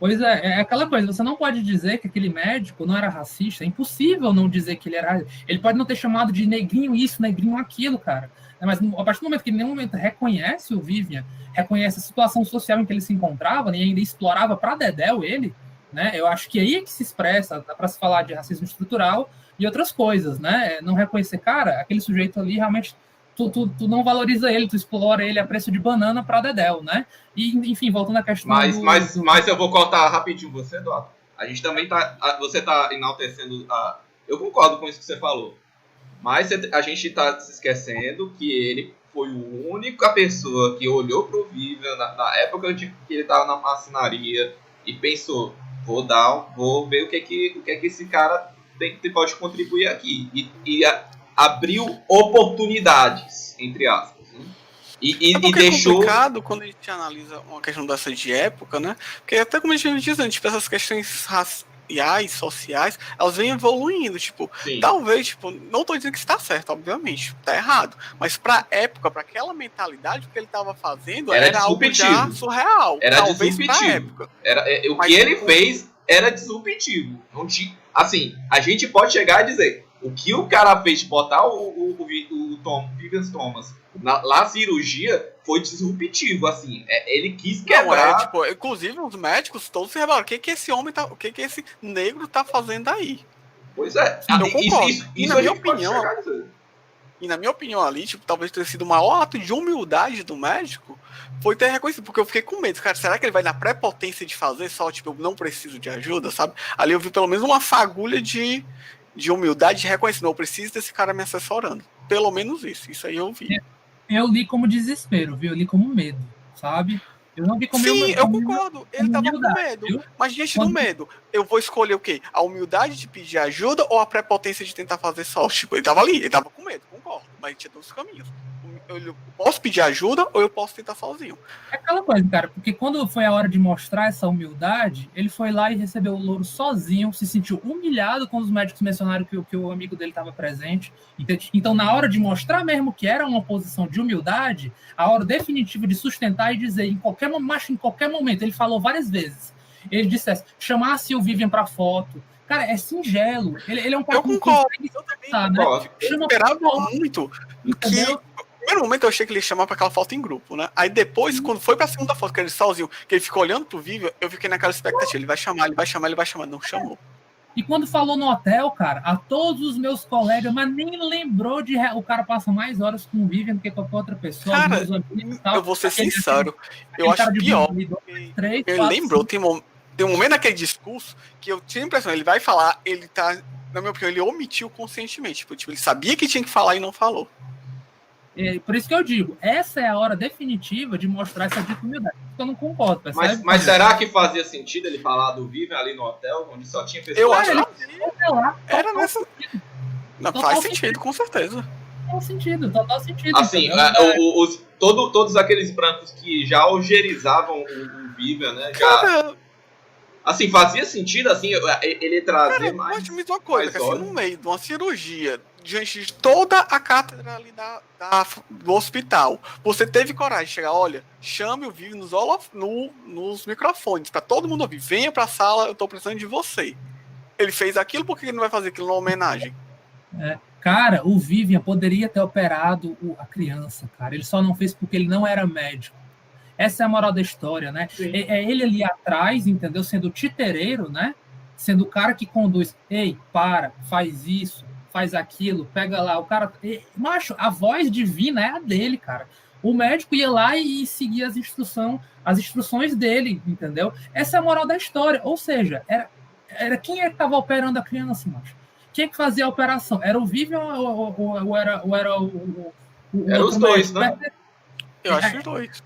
Pois é aquela coisa, você não pode dizer que aquele médico não era racista, é impossível não dizer que ele era... Ele pode não ter chamado de negrinho isso, negrinho aquilo, cara. Mas a partir do momento que ele em nenhum momento reconhece o Vivian, reconhece a situação social em que ele se encontrava, e ainda explorava para dedéu ele, né? Eu acho que aí é que se expressa, dá para se falar de racismo estrutural e outras coisas, né? Não reconhecer, cara, aquele sujeito ali realmente... Tu não valoriza ele, tu explora ele a preço de banana para dedéu, né? E, enfim, voltando à questão... Mas eu vou cortar rapidinho você, Eduardo. A gente também você tá enaltecendo... Eu concordo com isso que você falou. Mas a gente tá se esquecendo que ele foi a única pessoa que olhou pro Vivian na época que ele tava na marcenaria e pensou, vou ver o que esse cara pode contribuir aqui. E abriu oportunidades, entre aspas. Né? E deixou... É complicado quando a gente analisa uma questão dessa de época, né? Porque até como a gente diz antes, tipo, essas questões raciais, sociais, elas vêm evoluindo, tipo, sim. Talvez, tipo, não tô dizendo que está certo, obviamente, tá errado, mas pra época, pra aquela mentalidade, o que ele tava fazendo era algo já surreal. Era disruptivo. O que ele fez era disruptivo. Não tinha, assim, a gente pode chegar a dizer, o que o cara fez de botar o Vivian Thomas na cirurgia foi disruptivo, assim. Ele quis quebrar... tipo, inclusive, os médicos todos se rebelaram. O que esse homem tá... O que esse negro tá fazendo aí? Pois é. Eu concordo. Isso na minha opinião... E na minha opinião ali, tipo, talvez tenha sido o maior ato de humildade do médico foi ter reconhecido, porque eu fiquei com medo, cara, será que ele vai na prepotência de fazer só, tipo, eu não preciso de ajuda, sabe? Ali eu vi pelo menos uma fagulha de humildade, de reconhecer, não, eu preciso desse cara me assessorando. Pelo menos isso aí eu vi. Eu li como desespero, viu? Eu li como medo, sabe? Eu não vi como... Sim, eu concordo. Ele tava com medo. Viu? Mas diante do medo, eu vou escolher o quê? A humildade de pedir ajuda ou a prepotência de tentar fazer só? Tipo, ele tava ali, ele tava com medo, concordo. Mas tinha dois caminhos. Eu posso pedir ajuda ou eu posso tentar sozinho. É aquela coisa, cara, porque quando foi a hora de mostrar essa humildade, ele foi lá e recebeu o louro sozinho, se sentiu humilhado quando os médicos mencionaram que o amigo dele estava presente. Então, na hora de mostrar mesmo que era uma posição de humildade, a hora definitiva de sustentar e dizer, em qualquer momento, ele falou várias vezes, ele dissesse, chamasse o Vivian pra foto. Cara, é singelo. Ele é um cara Eu concordo. Eu também né? Eu esperava muito entendeu? que... No primeiro momento eu achei que ele ia chamar pra aquela foto em grupo, né? Aí depois, quando foi pra segunda foto, que ele sozinho, que ele ficou olhando pro Vivian, eu fiquei naquela expectativa. Ele vai chamar, ele vai chamar, ele vai chamar. Não chamou. E quando falou no hotel, cara, a todos os meus colegas, mas nem lembrou de... O cara passa mais horas com o Vivian do que com qualquer outra pessoa. Cara, amigos, tal, eu vou ser sincero. Eu acho pior. Ele lembrou, tem um momento naquele discurso que eu tinha a impressão, ele vai falar, ele tá, na minha opinião, ele omitiu conscientemente. Tipo, ele sabia que tinha que falar e não falou. Por isso que eu digo, essa é a hora definitiva de mostrar essa dita humildade. Eu não concordo, percebe? Mas será que fazia sentido ele falar do Vivian ali no hotel, onde só tinha pessoas? Eu acho que era nessa... Não, faz sentido, com certeza. Total sentido. Assim, todos aqueles brancos que já algerizavam o Vivian, né? Cara, assim, fazia sentido, assim, ele trazer mais... Mas me diz uma coisa, que assim, no meio de uma cirurgia, diante de toda a cátedra ali do hospital, você teve coragem de chegar, olha, chame o Vivian nos microfones, pra todo mundo ouvir, venha pra sala, eu tô precisando de você. Ele fez aquilo, por que ele não vai fazer aquilo na homenagem? Cara, o Vivian poderia ter operado a criança, cara, ele só não fez porque ele não era médico. Essa é a moral da história, né? É ele ali atrás, entendeu? Sendo o titereiro, né? Sendo o cara que conduz. Ei, para, faz isso, faz aquilo, pega lá. O cara... Macho, a voz divina é a dele, cara. O médico ia lá e seguia as instruções dele, entendeu? Essa é a moral da história. Ou seja, era quem é que estava operando a criança, macho? Quem é que fazia a operação? Era o Vivian ou era o Era os dois, né? Eu acho os dois.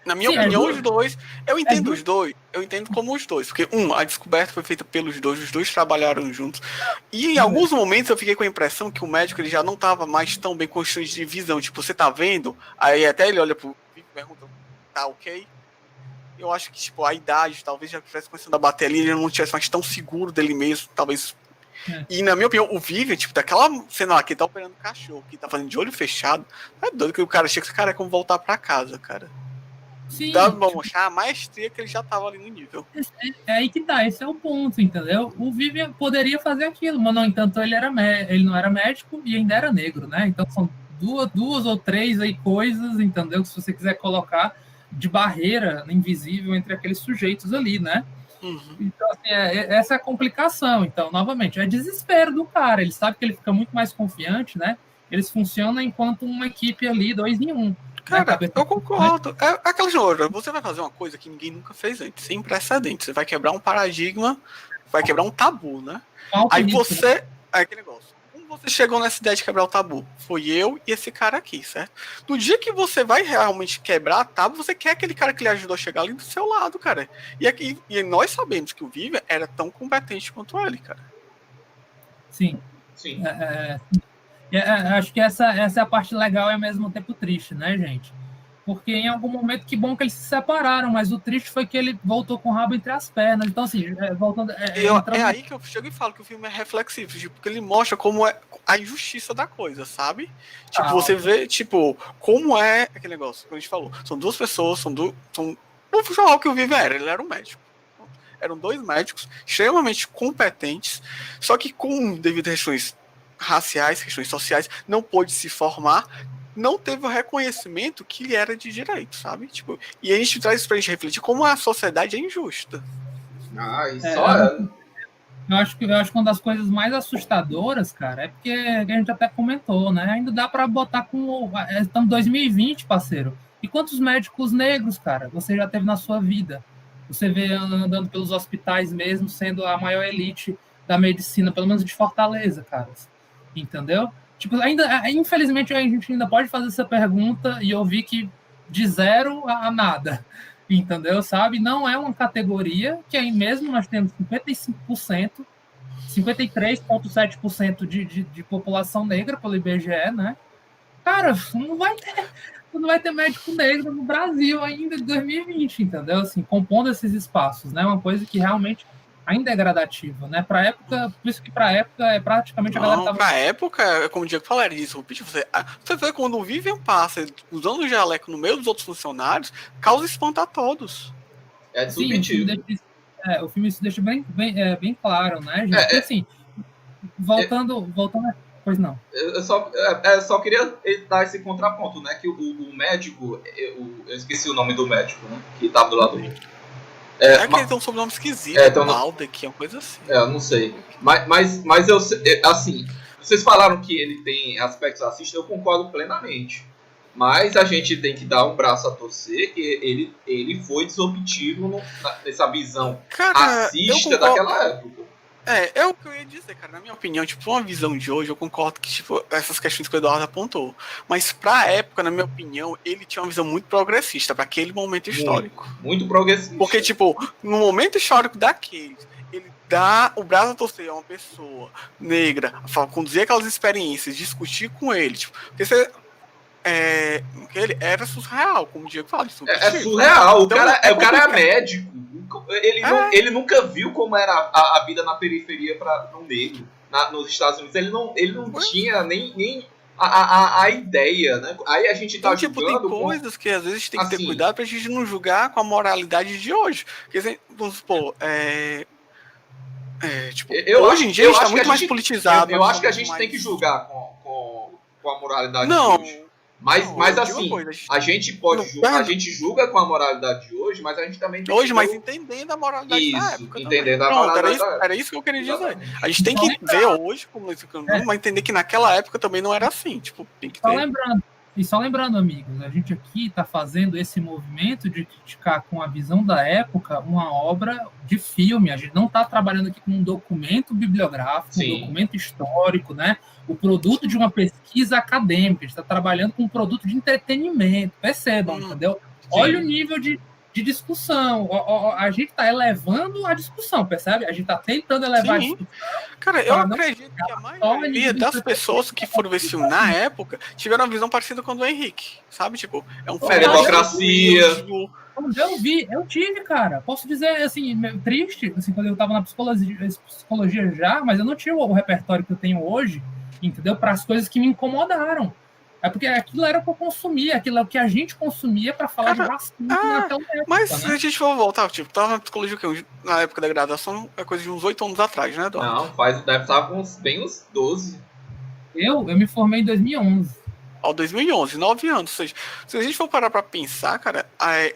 Na minha opinião, os dois. Eu entendo os dois. Eu entendo como os dois. Porque, a descoberta foi feita pelos dois. Os dois trabalharam juntos. E em alguns momentos eu fiquei com a impressão que o médico ele já não estava mais tão bem construído de visão. Tipo, você tá vendo? Aí até ele olha pro Vivian e pergunta, tá ok? Eu acho que, tipo, a idade talvez já estivesse começando a bater ali. Ele não estivesse mais tão seguro dele mesmo. Talvez... E na minha opinião, o Vivian, tipo, daquela cena lá que ele tá operando cachorro, que tá fazendo de olho fechado, é doido que o cara chega, cara, é como voltar pra casa, cara. Sim, dá pra mostrar a maestria que ele já tava ali no nível. É aí que tá, esse é o ponto, entendeu? O Vivian poderia fazer aquilo, mas, no entanto, ele não era médico e ainda era negro, né? Então são duas ou três aí coisas, entendeu? Que se você quiser colocar de barreira invisível entre aqueles sujeitos ali, né? Então, assim, essa é a complicação. Então, novamente, é desespero do cara. Ele sabe que ele fica muito mais confiante, né? Eles funcionam enquanto uma equipe ali, 2 em 1. Cara, eu concordo. É aquela história. Você vai fazer uma coisa que ninguém nunca fez antes, sem precedentes. Você vai quebrar um paradigma, vai quebrar um tabu, né? Aí você... Aí aquele negócio. Como você chegou nessa ideia de quebrar o tabu? Foi eu e esse cara aqui, certo? No dia que você vai realmente quebrar a tabu, você quer aquele cara que lhe ajudou a chegar ali do seu lado, cara. E nós sabemos que o Vivian era tão competente quanto ele, cara. Sim. Acho que essa é a parte legal e ao mesmo tempo triste, né, gente? Porque em algum momento, que bom que eles se separaram, mas o triste foi que ele voltou com o rabo entre as pernas. Então, assim, voltando... É aí que eu chego e falo que o filme é reflexivo, tipo, porque ele mostra como é a injustiça da coisa, sabe? Tipo, você vê, tipo, como é aquele negócio que a gente falou. São duas pessoas, o jornal que o Vivian era, ele era um médico. Eram 2 médicos extremamente competentes, só que devido a questões raciais, questões sociais, não pôde se formar, não teve o reconhecimento que ele era de direito, sabe? Tipo, e a gente traz isso pra gente refletir como a sociedade é injusta. Eu acho que uma das coisas mais assustadoras, cara, é porque a gente até comentou, né? Ainda dá para botar estamos em 2020, parceiro. E quantos médicos negros, cara, você já teve na sua vida? Você vê andando pelos hospitais mesmo, sendo a maior elite da medicina, pelo menos de Fortaleza, cara. Entendeu? Tipo, infelizmente, a gente ainda pode fazer essa pergunta e ouvir que de 0 a nada. Entendeu? Sabe? Não é uma categoria que aí mesmo nós temos 55%, 53,7% de população negra pelo IBGE, né? Cara, não vai ter médico negro no Brasil ainda em 2020, entendeu? Assim, compondo esses espaços, né? Uma coisa que realmente ainda é gradativa, né? Pra época, por isso que pra época é praticamente a galera tava... Pra época, como o Diego falou, era isso. Você vê quando o Vivian passa usando o jaleco no meio dos outros funcionários, causa espanto a todos. É subjetivo. O filme isso deixa bem claro, né, gente? Porque, assim, voltando... Pois não. Eu só queria dar esse contraponto, né? Que o médico, eu esqueci o nome do médico, né? Que tava do lado dele. Que ele tem um sobrenome esquisito, Maldek, uma coisa assim. Eu não sei. Mas eu, assim, vocês falaram que ele tem aspectos racistas, eu concordo plenamente. Mas a gente tem que dar um braço a torcer que ele foi desobtivo nessa visão racista daquela época. É o que eu ia dizer, cara. Na minha opinião, tipo, uma visão de hoje, eu concordo que, tipo, essas questões que o Eduardo apontou. Mas pra época, na minha opinião, ele tinha uma visão muito progressista pra aquele momento histórico. Muito progressista. Porque, tipo, no momento histórico daqueles, ele dá o braço a torcer a uma pessoa negra, conduzir aquelas experiências, discutir com ele, tipo, porque você... ele era surreal, como o Diego fala. É surreal. Então, o cara é médico. Ele nunca viu como era a vida na periferia para um negro nos Estados Unidos. Ele não tinha nem a ideia, né? Aí a gente tá então, julgando... Tem coisas que às vezes tem que ter cuidado pra gente não julgar com a moralidade de hoje. Porque, vamos supor, hoje em dia a gente tá muito mais politizado. Eu acho que a gente tem que julgar com a moralidade de hoje. Mas assim, a gente julga com a moralidade de hoje, mas a gente também tem hoje, mas entendendo a moralidade da época. Entendendo a moralidade da época. Era isso que eu queria dizer. A gente tem que ver hoje como isso, mas entender que naquela época também não era assim. Tipo, tem que ter... Só lembrando, amigos, a gente aqui está fazendo esse movimento de criticar com a visão da época uma obra de filme. A gente não está trabalhando aqui com um documento bibliográfico, um documento histórico, né? O produto de uma pesquisa acadêmica. A gente está trabalhando com um produto de entretenimento. Percebam, entendeu? Sim. Olha o nível de discussão. A gente está elevando a discussão, percebe? A gente está tentando elevar a discussão. Cara, eu acredito que a maioria das pessoas que foram ver esse filme na época tiveram uma visão parecida com a do Henrique, sabe? Tipo, é um filme democracia. Eu tive, cara. Posso dizer, assim, triste, assim, quando eu estava na psicologia já, mas eu não tinha o repertório que eu tenho hoje, entendeu? Para as coisas que me incomodaram. É porque aquilo era o que eu consumia, aquilo é o que a gente consumia para falar de racismo naquela época. Mas se a gente for voltar, tipo, tava na psicologia na época da graduação, é coisa de uns 8 anos atrás, né, Eduardo? Não, deve estar uns 12. Eu me formei em 2011. 2011, 9 anos. Ou seja, se a gente for parar pra pensar, cara,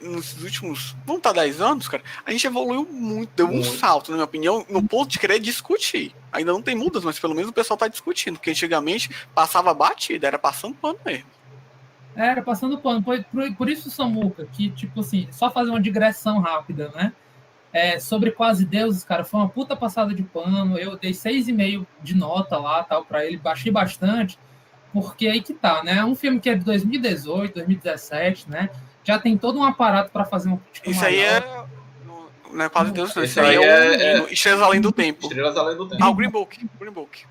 nos últimos, vamos estar 10 anos, cara, a gente evoluiu muito, deu um salto, na minha opinião, no ponto de querer discutir. Ainda não tem mudas, mas pelo menos o pessoal tá discutindo, porque antigamente passava batida, era passando pano mesmo. Era passando pano. Por isso, Samuca, que, tipo assim, só fazer uma digressão rápida, né? Sobre Quase Deuses, cara, foi uma puta passada de pano. Eu dei 6,5 de nota lá, tal, pra ele, baixei bastante. Porque aí que tá, né? É um filme que é de 2018, 2017, né? Já tem todo um aparato para fazer uma crítica Isso maior. Aí não é Quase Deus, não. Isso aí é Estrelas Além do Tempo. Estrelas Além do Tempo. O Green Book. O Green Book.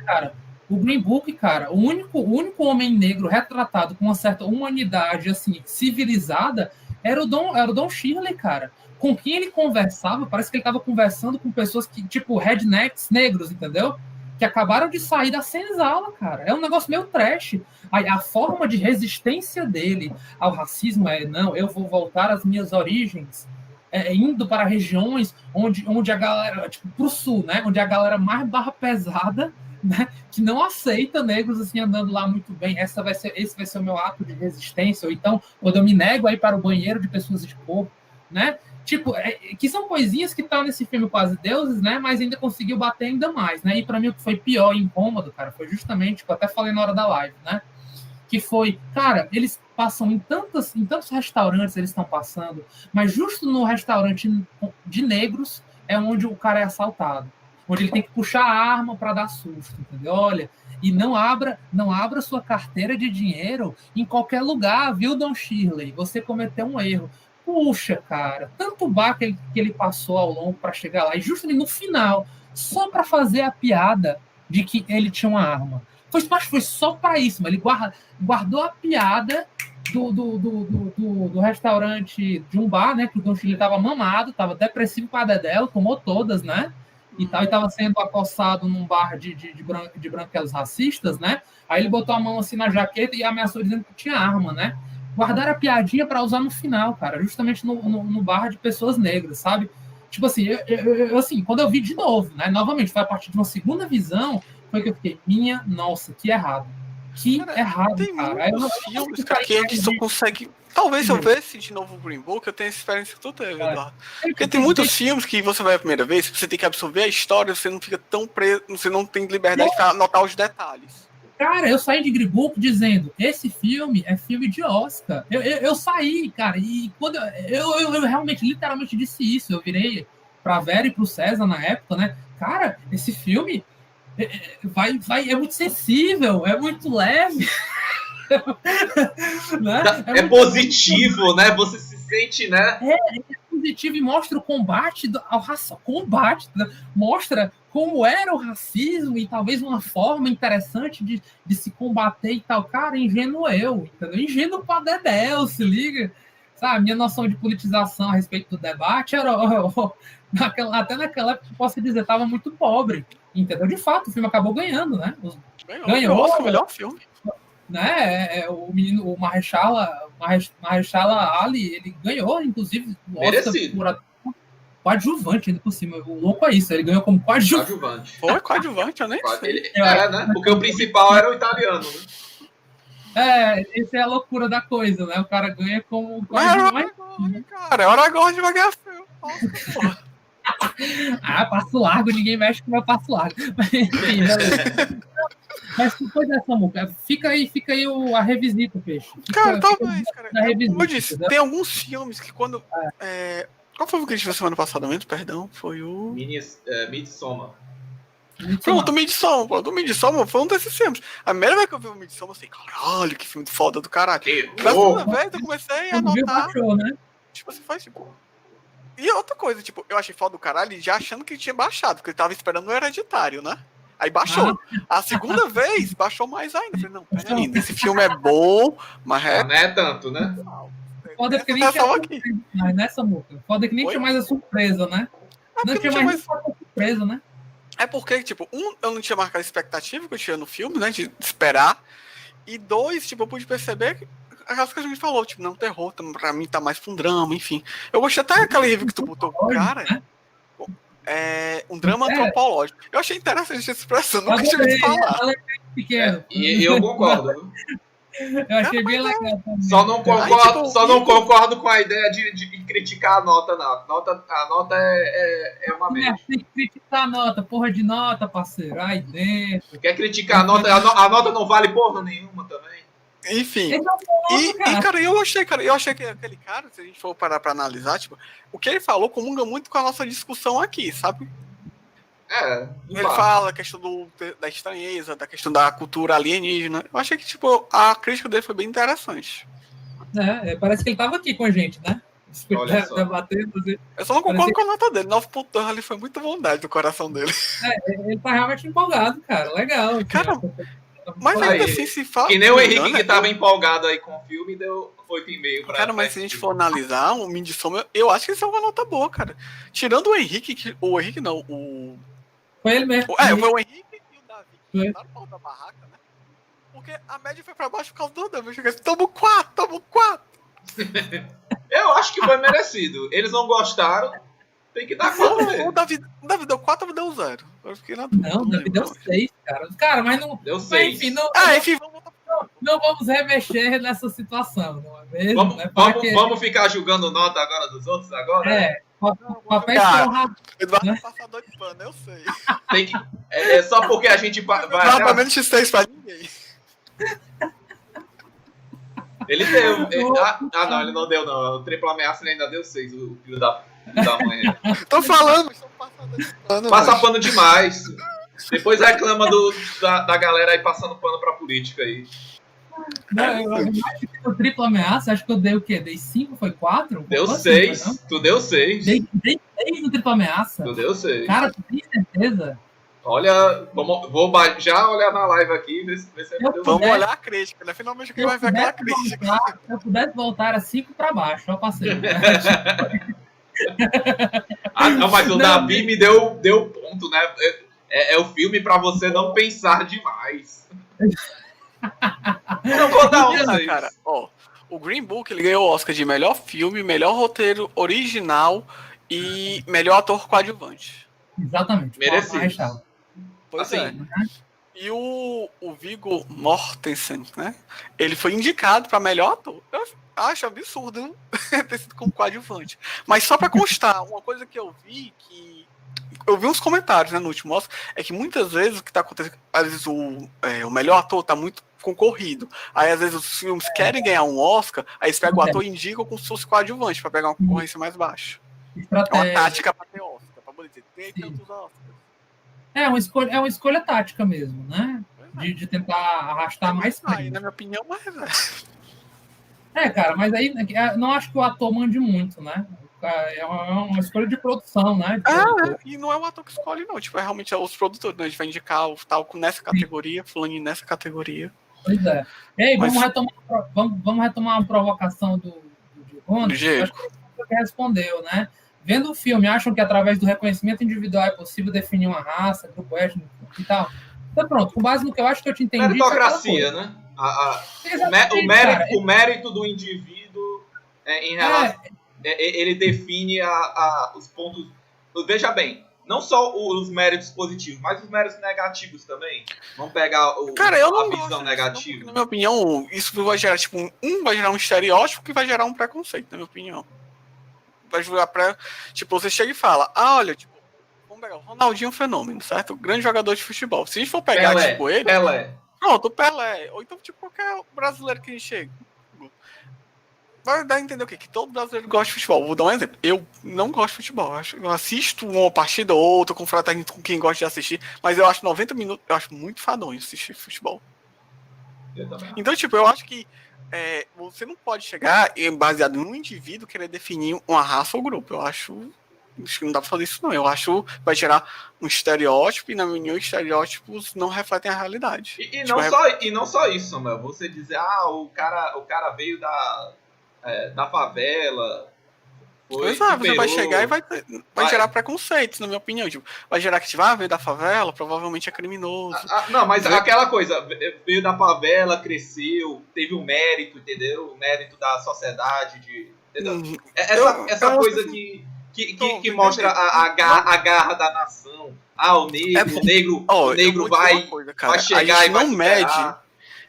Cara, o Green Book, cara, o único homem negro retratado com uma certa humanidade, assim, civilizada, era o Don Shirley, cara. Com quem ele conversava, parece que ele estava conversando com pessoas que, tipo, rednecks negros, entendeu? Que acabaram de sair da senzala, cara. É um negócio meio trash. A forma de resistência dele ao racismo não, eu vou voltar às minhas origens, indo para regiões onde a galera, tipo, pro sul, né? Onde a galera mais barra pesada, né? Que não aceita negros assim andando lá muito bem. Esse vai ser o meu ato de resistência. Ou então, quando eu me nego a ir para o banheiro de pessoas de cor, né? Tipo, que são coisinhas que estão nesse filme Quase Deuses, né? Mas ainda conseguiu bater ainda mais, né? E para mim o que foi pior e incômodo, cara, foi justamente, que eu até falei na hora da live, né? Que foi, cara, eles passam em tantos restaurantes, eles estão passando, mas justo no restaurante de negros é onde o cara é assaltado. Onde ele tem que puxar a arma para dar susto, entendeu? Olha, e não abra sua carteira de dinheiro em qualquer lugar, viu, Don Shirley? Você cometeu um erro. Puxa, cara, tanto bar que ele passou ao longo para chegar lá, e justo no final, só para fazer a piada de que ele tinha uma arma. Foi só para isso, mas ele guardou a piada do restaurante de um bar, né? Que o Don Shirley estava mamado, estava depressivo para dedéu, tomou todas, né? E estava sendo acossado num bar de branquelos racistas, né? Aí ele botou a mão assim na jaqueta e ameaçou dizendo que tinha arma, né? Guardaram a piadinha para usar no final, cara, justamente no bar de pessoas negras, sabe? tipo assim, assim, quando eu vi de novo, né? Novamente, foi a partir de uma segunda visão, foi que eu fiquei, minha nossa, que errado. Que Cara, errado, tem cara. Eu não muitos consigo filmes, ficar cara, que a gente só de- consegue. Talvez se eu visse de novo o Green Book, eu tenha essa experiência que tu teve, Cara, Eduardo. Porque tem muitos filmes que você vai a primeira vez, você tem que absorver a história, você não fica tão preso, você não tem liberdade para anotar os detalhes. Cara, eu saí de Green Book dizendo, esse filme é filme de Oscar. Eu saí, cara, e quando eu realmente, literalmente disse isso, eu virei pra Vera e pro César na época, né? Cara, esse filme é muito sensível, é muito leve. Né? É positivo, né? Você se sente, né? É positivo e mostra o combate ao racismo. Combate, né? Mostra como era o racismo e talvez uma forma interessante de se combater e tal. Cara, ingênuo eu, entendeu? Ingênuo pra Dedéu, se liga. Sabe, minha noção de politização a respeito do debate era, até naquela época, posso dizer, estava muito pobre, entendeu? De fato, o filme acabou ganhando, né? Ganhou o Oscar, melhor filme. Né? O menino, o Mahershala Ali, ele ganhou, inclusive, o Oscar por coadjuvante, ainda por cima. O louco é isso, ele ganhou como coadjuvante. Foi coadjuvante, eu nem sei. Né? Porque o principal era o italiano, né? Essa é a loucura da coisa, né? O cara ganha como coadjuvante. Cara, é Aragorn de ganhar filme. Passo largo, ninguém mexe com o meu passo largo. Mas, enfim, mas depois dessa música, fica aí a revisita, Peixe. Cara, talvez, cara. Como eu disse, tem alguns filmes que quando... Qual foi o que a gente viu semana passada mesmo? Perdão, foi o... Midsommar. Pronto, o Midsommar. Pô, do Midsommar foi um desses filmes. A primeira vez que eu vi o Midsommar, eu falei, caralho, que filme foda do caralho. Na segunda vez eu comecei a notar... Baixou, né? Tipo, você faz, tipo... E outra coisa, tipo, eu achei foda do caralho já achando que tinha baixado, porque ele tava esperando o Hereditário, né? Aí baixou. A segunda vez, baixou mais ainda. Eu falei, não, peraí, esse filme é bom, mas não é tanto, né? Foda que nem tinha mais, né, Samuca? Foda que nem tinha mais a surpresa, né? Não tinha mais surpresa, né? É porque, tipo, eu não tinha marcado a expectativa que eu tinha no filme, né, de esperar. E dois, tipo, eu pude perceber que aquelas coisas que a gente falou, tipo, não, terror, pra mim tá mais pra um drama, enfim. Eu gostei até daquela review que tu botou, cara... um drama antropológico. Eu achei interessante essa expressão, nunca tinha ouvido falar. E eu concordo. Eu achei bem legal também. Só não concordo com a ideia de criticar a nota, não. A nota é uma merda. Tem que criticar a nota, porra de nota, parceiro. Aí dentro. Quer criticar a nota? A nota não vale porra nenhuma também. Enfim. Cara, eu achei que aquele cara, se a gente for parar pra analisar, tipo, o que ele falou comunga muito com a nossa discussão aqui, sabe? Ele fala a questão da estranheza, da questão da cultura alienígena. Eu achei que, tipo, a crítica dele foi bem interessante. Parece que ele tava aqui com a gente, né? Eu só não concordo com a nota dele. 9.2 ali foi muita bondade do coração dele. Ele tá realmente empolgado, cara. Legal. Cara, mas ainda assim, se fala... Que nem o Henrique que tava empolgado aí com o filme, deu 8,5 pra... Cara, mas se a gente for analisar o Midsommar, eu acho que isso é uma nota boa, cara. Tirando o Henrique, Foi ele mesmo. Foi o Henrique e o Davi que botaram o pau da barraca, né? Porque a média foi pra baixo por causa do Davi. Eu cheguei assim, tamo 4. Eu acho que foi merecido. Eles não gostaram, tem que dar 4 mesmo. O Davi deu 4 ou deu 0? Eu fiquei na dúvida. Não, o Davi deu 6, cara. Cara, mas não... Deu 6. Enfim, não vamos remexer nessa situação, não é mesmo? Vamos ficar julgando nota agora dos outros agora? Eduardo é passador de pano, eu sei. Tem que, só porque a gente vai... Não, pra menos X6 pra ninguém. Ele deu. Não, ele não deu, não. O triplo ameaça ele ainda deu 6, o filho da mãe. Tô falando, são passador de pano. Passa pano demais. Depois reclama da galera aí passando pano pra política aí. Não, eu acho que o triplo ameaça, acho que eu dei o quê? Dei 5, foi 4? Deu 6. Tu deu 6. Dei 6 no triplo ameaça. Tu deu 6. Cara, tu tem certeza? Olha, vou já olhar na live aqui, ver se deu. Vamos olhar a crítica, né? Finalmente quem vai ver aquela crítica. Se eu pudesse voltar a 5 pra baixo, eu passei. Não, mas o Davi me deu ponto, né? É o filme pra você não pensar demais. Eu não vou dar um, cara. Ó, o Green Book ele ganhou o Oscar de melhor filme, melhor roteiro original E melhor ator coadjuvante. Exatamente. Merecido. Pois Assim, é. E o Viggo Mortensen, né? Ele foi indicado para melhor ator. Eu acho absurdo ter sido como coadjuvante. Mas só para constar, uma coisa que eu vi uns comentários, né, no último Oscar, é que muitas vezes o que tá acontecendo, às vezes o melhor ator tá muito concorrido. Aí às vezes os filmes querem ganhar um Oscar, aí eles pegam o ator e indicam como se fosse coadjuvante para pegar uma concorrência mais baixa. É uma tática para ter Oscar, para poder dizer, tem tantos Oscars. É uma escolha tática mesmo, né? De tentar arrastar mais prêmios. Na minha opinião, mas cara, mas aí não acho que o ator mande muito, né? É uma escolha de produção, né? E não é o ator que escolhe, não. Tipo, é realmente os produtores, né? A gente vai indicar o tal nessa categoria, fulaninho nessa categoria. Pois é. Ei, vamos retomar uma provocação do Diego. Acho que você respondeu, né? Vendo o filme, acham que através do reconhecimento individual é possível definir uma raça, grupo étnico e tal? Então pronto, com base no que eu acho que eu te entendi... Meritocracia, né? O mérito do indivíduo em relação... ele define os pontos... Veja bem, não só os méritos positivos, mas os méritos negativos também. Vamos pegar a visão negativa. Não, na minha opinião, isso vai gerar, tipo, vai gerar um estereótipo que vai gerar um preconceito, na minha opinião. Vai jogar tipo, você chega e fala, olha, tipo, vamos pegar o Ronaldinho é um fenômeno, certo? Grande jogador de futebol. Se a gente for pegar, tipo, ele... Pronto, o Pelé. Ou então, tipo, qualquer brasileiro que chega. Vai dar a entender o quê? Que todo brasileiro gosta de futebol. Vou dar um exemplo. Eu não gosto de futebol. Eu assisto uma partida ou outra, confraternidade com quem gosta de assistir, mas eu acho 90 minutos, eu acho muito fadonho assistir futebol. Então, tipo, eu acho que você não pode chegar, baseado em um indivíduo, querer definir uma raça ou grupo. Eu acho que não dá pra fazer isso, não. Eu acho que vai gerar um estereótipo, e na minha opinião, estereótipos não refletem a realidade. E não só isso, Samuel. Você dizer, o cara veio da favela. Você vai chegar e vai gerar preconceitos, na minha opinião. Tipo, vai gerar que veio da favela, provavelmente é criminoso. Não, mas aquela coisa, veio da favela, cresceu, teve um mérito, entendeu? O mérito da sociedade. Essa coisa que mostra a garra da nação. O negro vai chegar e vai superar.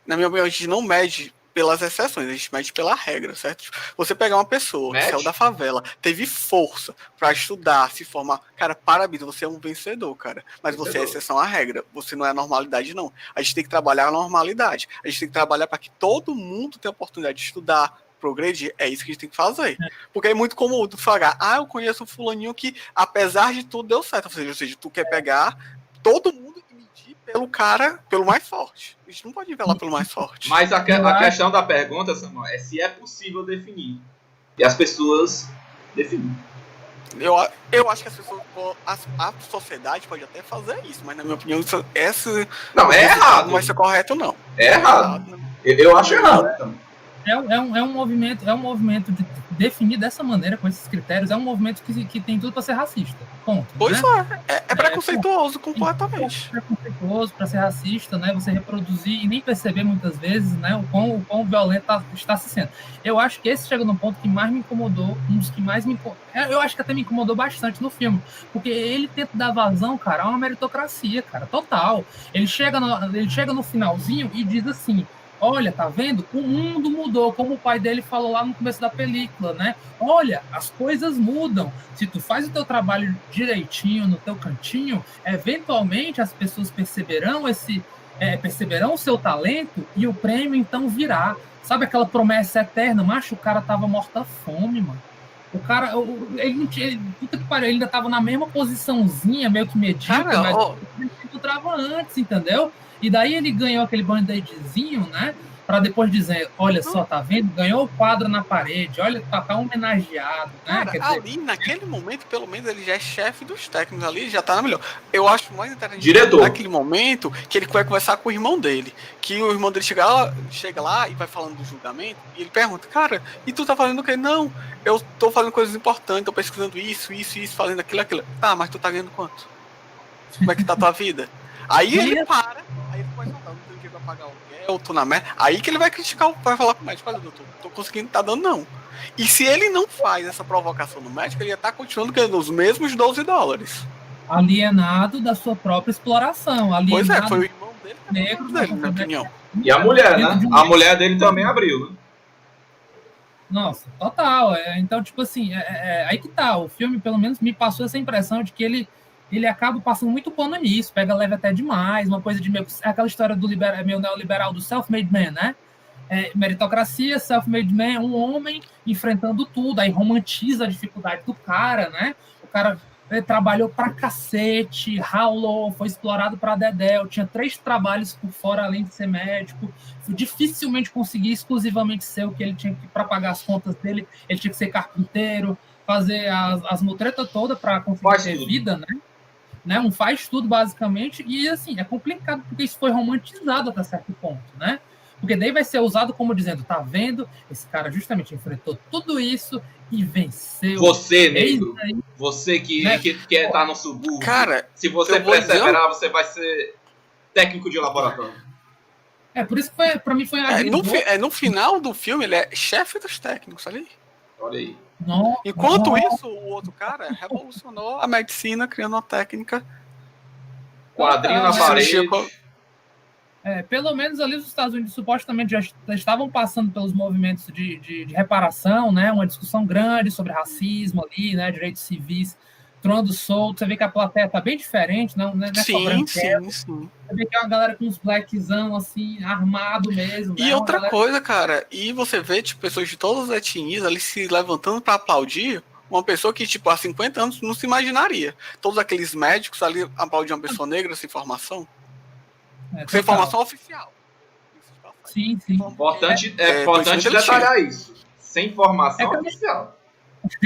Na minha opinião, a gente não mede pelas exceções, a gente mede pela regra, certo? Você pegar uma pessoa que saiu da favela, teve força pra estudar, se formar, cara, parabéns, você é um vencedor, cara. Mas você é exceção à regra, você não é a normalidade, não. A gente tem que trabalhar a normalidade, a gente tem que trabalhar para que todo mundo tenha a oportunidade de estudar, progredir, é isso que a gente tem que fazer. Porque é muito comum tu falar, eu conheço um fulaninho que, apesar de tudo, deu certo. Ou seja, tu quer pegar todo mundo e medir pelo cara, pelo mais forte. A gente não pode nivelar pelo mais forte. Mas a questão da pergunta, Samuel, é se é possível definir. E as pessoas definem. Eu acho que as pessoas, a sociedade pode até fazer isso, mas na minha opinião, não é errado. Não vai ser correto, não. É errado. Eu acho errado também. É um movimento de definir dessa maneira, com esses critérios, é um movimento que tem tudo para ser racista. Ponto. Pois é preconceituoso completamente. É preconceituoso para ser racista, né? Você reproduzir e nem perceber muitas vezes, né, o quão violento está se sendo. Eu acho que esse chega num ponto que mais me incomodou, um dos que mais me incomodou. Eu acho que até me incomodou bastante no filme, porque ele tenta dar vazão, cara, a uma meritocracia, cara, total. Ele chega no finalzinho e diz assim: olha, tá vendo? O mundo mudou, como o pai dele falou lá no começo da película, né? Olha, as coisas mudam. Se tu faz o teu trabalho direitinho, no teu cantinho, eventualmente as pessoas perceberão o seu talento e o prêmio então virá. Sabe aquela promessa eterna? Macho, o cara tava morto à fome, mano. O cara, ele ainda tava na mesma posiçãozinha, meio que medíocre, mas ele se encontrava antes, entendeu? E daí ele ganhou aquele band-aidzinho, né? Para depois dizer, olha só, tá vendo? Ganhou o quadro na parede, olha, tá homenageado, né? Cara, ali, naquele momento, pelo menos, ele já é chefe dos técnicos ali, já tá na melhor. Eu acho mais interessante diretor. Naquele momento que ele vai conversar com o irmão dele. Que o irmão dele chega lá e vai falando do julgamento, e ele pergunta, cara, e tu tá fazendo o quê? Não, eu tô fazendo coisas importantes, tô pesquisando isso, fazendo aquilo. Tá, mas tu tá ganhando quanto? Como é que tá a tua vida? Aí ele para, aí ele pode falar, não tenho que ele vai pagar aluguel, eu tô na merda. Aí que ele vai criticar, vai falar pro médico, olha, doutor, tô conseguindo, tá dando não. E se ele não faz essa provocação no médico, ele ia estar continuando ganhando os mesmos $12. Alienado da sua própria exploração. Pois Alienado foi o irmão dele que negro, dele, na minha opinião. E a mulher, né? A mulher dele também abriu, né? Nossa, total. Então, tipo assim, aí que tá. O filme, pelo menos, me passou essa impressão de que ele acaba passando muito pano nisso, pega leve até demais, uma coisa de meio. Aquela história do meio neoliberal do self-made man, né? Meritocracia, self-made man, um homem enfrentando tudo, aí romantiza a dificuldade do cara, né? O cara trabalhou pra cacete, ralou, foi explorado pra dedéu, tinha 3 trabalhos por fora além de ser médico, dificilmente conseguia exclusivamente ser o que ele tinha para pagar as contas dele, ele tinha que ser carpinteiro, fazer as mutretas todas para conseguir ter vida, né? Um faz tudo basicamente, e assim, é complicado porque isso foi romantizado até certo ponto, né? Porque daí vai ser usado como dizendo, tá vendo? Esse cara justamente enfrentou tudo isso e venceu. Você, negro, você que quer estar no subúrbio, cara, se você perseverar, você vai ser técnico de laboratório. Por isso que pra mim foi no final do filme, ele é chefe dos técnicos ali. Olha aí. Enquanto isso, o outro cara revolucionou a medicina, criando uma técnica. Quadrinho na parede. Pelo menos ali os Estados Unidos supostamente já estavam passando pelos movimentos de reparação, né? Uma discussão grande sobre racismo ali, né? Direitos civis, troando solto. Você vê que a plateia tá bem diferente, não é só branquela. Sim. Você vê que é uma galera com uns blackzão, assim, armado mesmo. E outra coisa, cara, e você vê, tipo, pessoas de todas as etnias ali se levantando para aplaudir uma pessoa que, tipo, há 50 anos não se imaginaria. Todos aqueles médicos ali aplaudiam uma pessoa negra sem formação. Sem informação oficial. Sim. Importante detalhar isso. Sem informação oficial.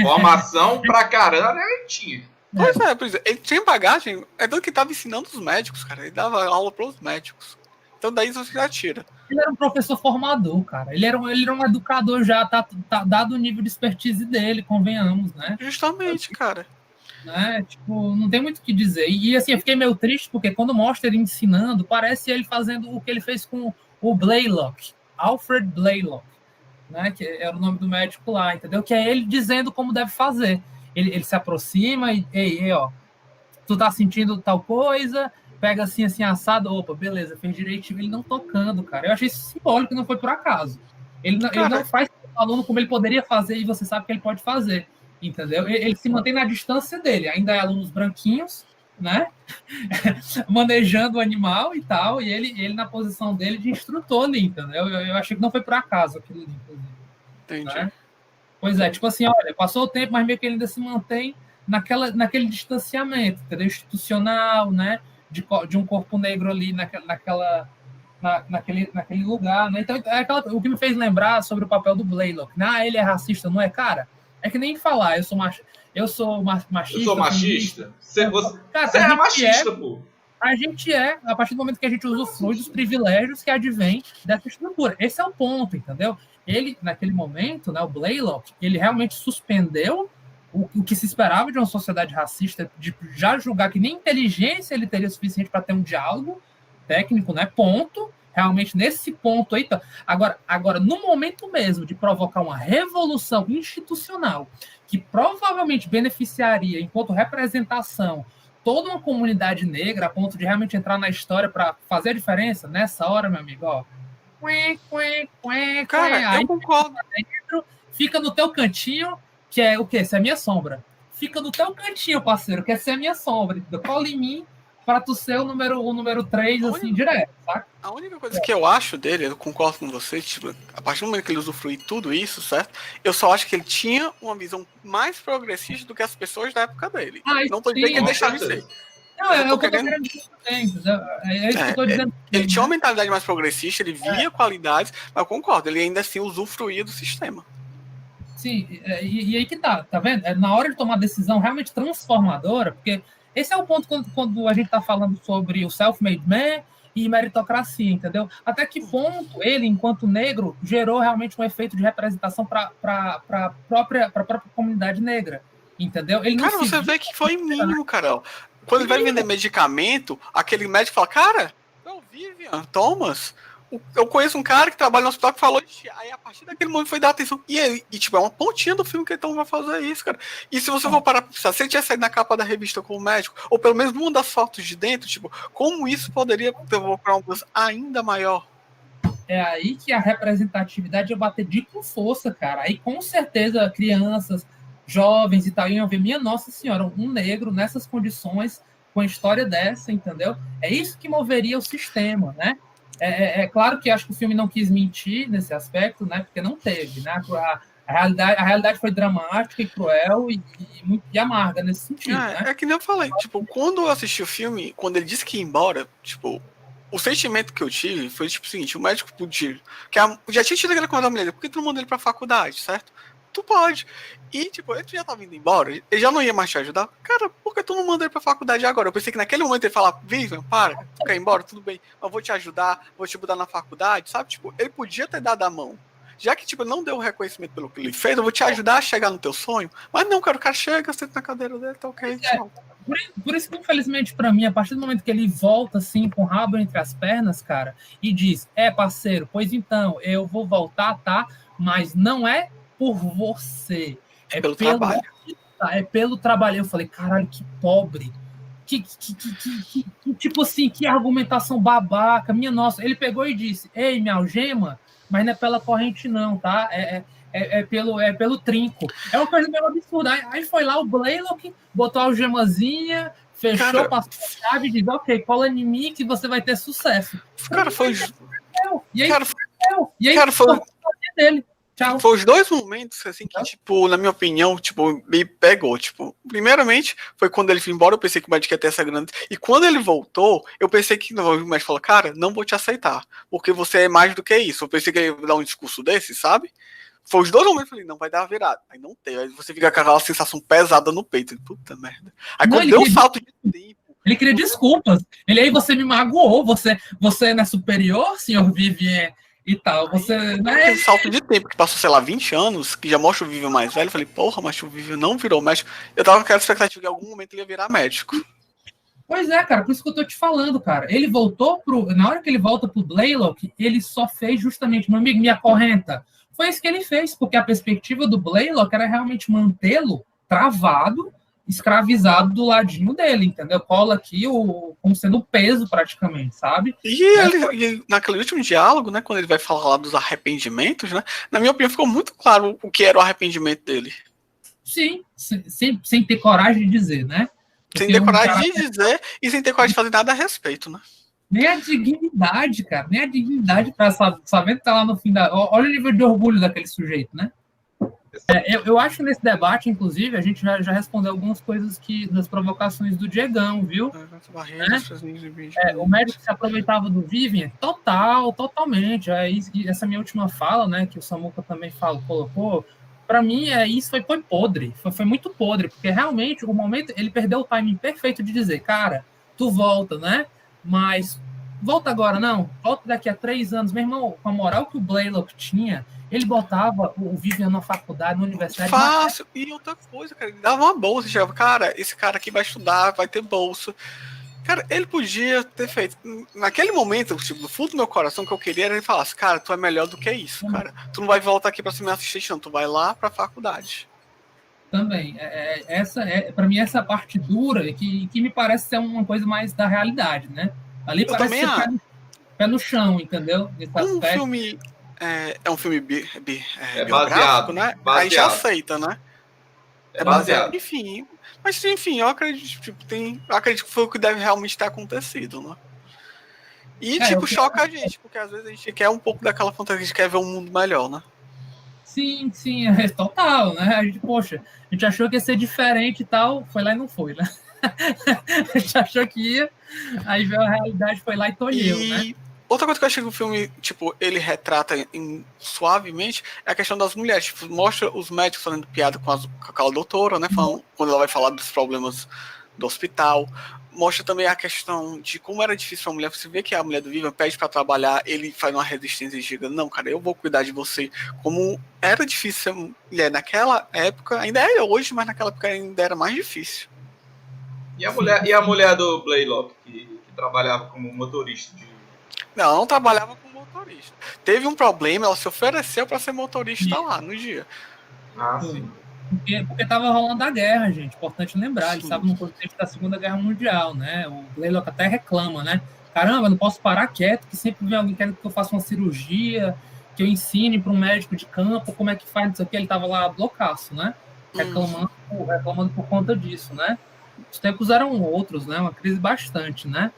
Formação pra caramba ele tinha. Pois é, ele tinha bagagem, tanto que estava ensinando os médicos, cara. Ele dava aula para os médicos. Então daí você já tira. Ele era um professor formador, cara. Ele era um educador já, tá dado o nível de expertise dele, convenhamos, né? Justamente, cara. Tipo, não tem muito o que dizer. E assim, eu fiquei meio triste porque quando mostra ele ensinando, parece ele fazendo o que ele fez com o Blaylock, Alfred Blaylock, né? Que era o nome do médico lá, entendeu? Que é ele dizendo como deve fazer. Ele se aproxima e ó, tu tá sentindo tal coisa, pega assim, assado, opa, beleza, fez direitinho. Ele não tocando, cara. Eu achei isso simbólico, não foi por acaso. Ele não faz o aluno como ele poderia fazer e você sabe que ele pode fazer. Entendeu? Ele se mantém na distância dele, ainda é alunos branquinhos, né? Manejando o animal e tal, e ele na posição dele de instrutor ali, entendeu? Eu achei que não foi por acaso aquilo ali, inclusive. Entendi. Né? Pois é, tipo assim, olha, passou o tempo, mas meio que ele ainda se mantém naquele distanciamento, entendeu? Institucional, né? De um corpo negro ali naquele lugar, né? Então, o que me fez lembrar sobre o papel do Blaylock. Ele é racista, não é, cara? É que nem falar, eu sou machista. Eu sou machista? Você é machista, pô. A gente a partir do momento que a gente usufrui dos privilégios que advém dessa estrutura. Esse é o ponto, entendeu? Ele, naquele momento, né, o Blaylock, ele realmente suspendeu o que se esperava de uma sociedade racista, de já julgar que nem inteligência ele teria suficiente para ter um diálogo técnico, né? Ponto. Realmente, nesse ponto aí, tá. Agora, no momento mesmo de provocar uma revolução institucional que provavelmente beneficiaria, enquanto representação, toda uma comunidade negra, a ponto de realmente entrar na história para fazer a diferença, nessa hora, meu amigo, ó. Cara, aí, eu concordo. Fica no teu cantinho, que é o quê? Essa é a minha sombra. Fica no teu cantinho, parceiro, que essa é a minha sombra. Cola em mim, para tu ser o número 3, assim, direto, saca? A única coisa que eu acho dele, eu concordo com você, tipo, a partir do momento que ele usufrui tudo isso, certo? Eu só acho que ele tinha uma visão mais progressista do que as pessoas da época dele. Não tô dizendo que ele deixava de ser. Não, é o que eu tô querendo dizer também, é isso que eu tô dizendo. Ele tinha uma mentalidade mais progressista, ele via qualidades, mas eu concordo, ele ainda assim usufruía do sistema. Sim, e aí que tá vendo? Na hora de tomar decisão realmente transformadora, porque esse é o ponto quando a gente tá falando sobre o self-made man e meritocracia, entendeu? Até que ponto ele, enquanto negro, gerou realmente um efeito de representação para a própria comunidade negra, entendeu? Ele não você vê que foi mínimo, Carol. Quando ele vai vender medicamento, aquele médico fala, cara, eu vi Vivian Thomas, eu conheço um cara que trabalha no hospital que falou, aí a partir daquele momento foi dar atenção. E tipo, é uma pontinha do filme que ele vai fazer isso, cara. E se você for parar pra pensar, se ele tivesse saído na capa da revista como médico, ou pelo menos uma das fotos de dentro, tipo, como isso poderia provocar uma coisa ainda maior? É aí que a representatividade ia bater com força, cara. Aí com certeza crianças, jovens e tal, iam ver, minha Nossa Senhora, um negro nessas condições, com a história dessa, entendeu? É isso que moveria o sistema, né? É claro que acho que o filme não quis mentir nesse aspecto, né? Porque não teve, né? A realidade foi dramática e cruel e amarga nesse sentido, né? É que nem eu falei, tipo, quando eu assisti o filme, quando ele disse que ia embora, tipo, o sentimento que eu tive foi tipo o seguinte, o médico podia, já tinha tido aquela coisa da mulher, por que tu não manda ele pra faculdade, certo? Tu pode. E, tipo, ele já tava indo embora, ele já não ia mais te ajudar. Cara, por que tu não manda ele pra faculdade agora? Eu pensei que naquele momento ele falava, Vivian, para, tu quer ir embora? Tudo bem, eu vou te ajudar, vou te mudar na faculdade, sabe? Tipo, ele podia ter dado a mão. Já que, tipo, ele não deu o reconhecimento pelo que ele fez, eu vou te ajudar a chegar no teu sonho. Mas não, cara, o cara chega, senta na cadeira dele, tá ok, tchau. Por isso que, infelizmente, para mim, a partir do momento que ele volta, assim, com o rabo entre as pernas, cara, e diz, parceiro, pois então, eu vou voltar, tá? Mas não é por você. É pelo trabalho. É pelo trabalho. Eu falei, caralho, que pobre. Que tipo assim, que argumentação babaca. Minha nossa, ele pegou e disse, ei, minha algema, mas não é pela corrente não, tá? É pelo trinco. É uma coisa meio absurda. Aí foi lá o Blaylock, botou a algemazinha, fechou, cara, passou a chave e disse, ok, cola em mim que você vai ter sucesso. Cara, foi... E aí, cara, foi... dele. Tchau. Foi os dois momentos, assim, que, tipo, na minha opinião, tipo, me pegou, tipo, primeiramente, foi quando ele foi embora, eu pensei que o médico ia ter essa grana, e quando ele voltou, eu pensei que, o médico falou, cara, não vou te aceitar, porque você é mais do que isso, eu pensei que ele ia dar um discurso desse, sabe? Foi os dois momentos, eu falei, não vai dar uma virada, aí não tem, aí você fica com aquela sensação pesada no peito, puta merda. Aí quando deu um salto de tempo... Ele queria desculpas, aí você me magoou, você não é superior, senhor Vivian... E tal, você... Né? Aquele salto de tempo que passou, sei lá, 20 anos, que já mostra o Vivian mais velho, eu falei, porra, mas o Vivian não virou médico. Eu tava com aquela expectativa que em algum momento ele ia virar médico. Pois é, cara, por isso que eu tô te falando, cara. Ele voltou na hora que ele volta pro Blaylock, ele só fez justamente, meu amigo, me acorrenta. Foi isso que ele fez, porque a perspectiva do Blaylock era realmente mantê-lo travado, escravizado do ladinho dele, entendeu? Cola aqui como sendo peso praticamente, sabe? E ele, naquele último diálogo, né, quando ele vai falar lá dos arrependimentos, né, na minha opinião ficou muito claro o que era o arrependimento dele. Sim, sem ter coragem de dizer, né? Porque sem ter coragem de dizer e sem ter coragem de fazer nada a respeito, né? Nem a dignidade, cara, nem a dignidade para saber que tá lá no fim da... Olha o nível de orgulho daquele sujeito, né? Eu acho que nesse debate, inclusive, a gente já respondeu algumas coisas das provocações do Diegão, viu? O médico se aproveitava do Vivian, totalmente. Essa minha última fala, né, que o Samuca também colocou, para mim, isso foi podre, foi muito podre, porque realmente, o momento, ele perdeu o timing perfeito de dizer, cara, tu volta, né? Mas volta agora, não. Volta daqui a 3 anos. Meu irmão, com a moral que o Blaylock tinha, ele botava o Vivian na faculdade, na universidade. Fácil. E outra coisa, cara, ele dava uma bolsa. Chegava, cara, esse cara aqui vai estudar, vai ter bolsa. Cara, ele podia ter feito. Naquele momento, tipo, do fundo do meu coração, que eu queria era ele falasse, cara, tu é melhor do que isso, cara. Tu não vai voltar aqui pra ser meu assistente, não. Tu vai lá pra faculdade. Também. Pra mim, essa parte dura, que me parece ser uma coisa mais da realidade, né? Ali eu parece ser pé no chão, entendeu? Um filme... É um filme biográfico, baseado, né? Baseado. A gente aceita, né? É baseado. Enfim, eu acredito, eu acredito que foi o que deve realmente ter acontecido, né? E, choca a gente, porque às vezes a gente quer um pouco daquela fantasia, a gente quer ver um mundo melhor, né? Sim, total, né? A gente achou que ia ser diferente e tal, foi lá e não foi, né? A gente achou que ia, aí veio a realidade, foi lá e tolheu, né? Outra coisa que eu achei que o filme, tipo, ele retrata suavemente é a questão das mulheres. Tipo, mostra os médicos fazendo piada com aquela doutora, né? Quando ela vai falar dos problemas do hospital. Mostra também a questão de como era difícil pra mulher. Você vê que a mulher do Vivian pede pra trabalhar, ele faz uma resistência e diga, não, cara, eu vou cuidar de você. Como era difícil ser mulher naquela época, ainda é hoje, mas naquela época ainda era mais difícil. E a mulher do Blaylock, que trabalhava como motorista Não, ela não trabalhava com motorista. Teve um problema, ela se ofereceu para ser motorista lá no dia. Ah, sim. Porque tava rolando a guerra, gente. Importante lembrar. Eles Sim. estavam no contexto da Segunda Guerra Mundial, né? O Blaylock até reclama, né? Caramba, eu não posso parar quieto, que sempre vem alguém querendo que eu faça uma cirurgia, que eu ensine para um médico de campo como é que faz isso aqui. Ele tava lá loucaço, né? Reclamando por conta disso, né? Os tempos eram outros, né? Uma crise bastante, né?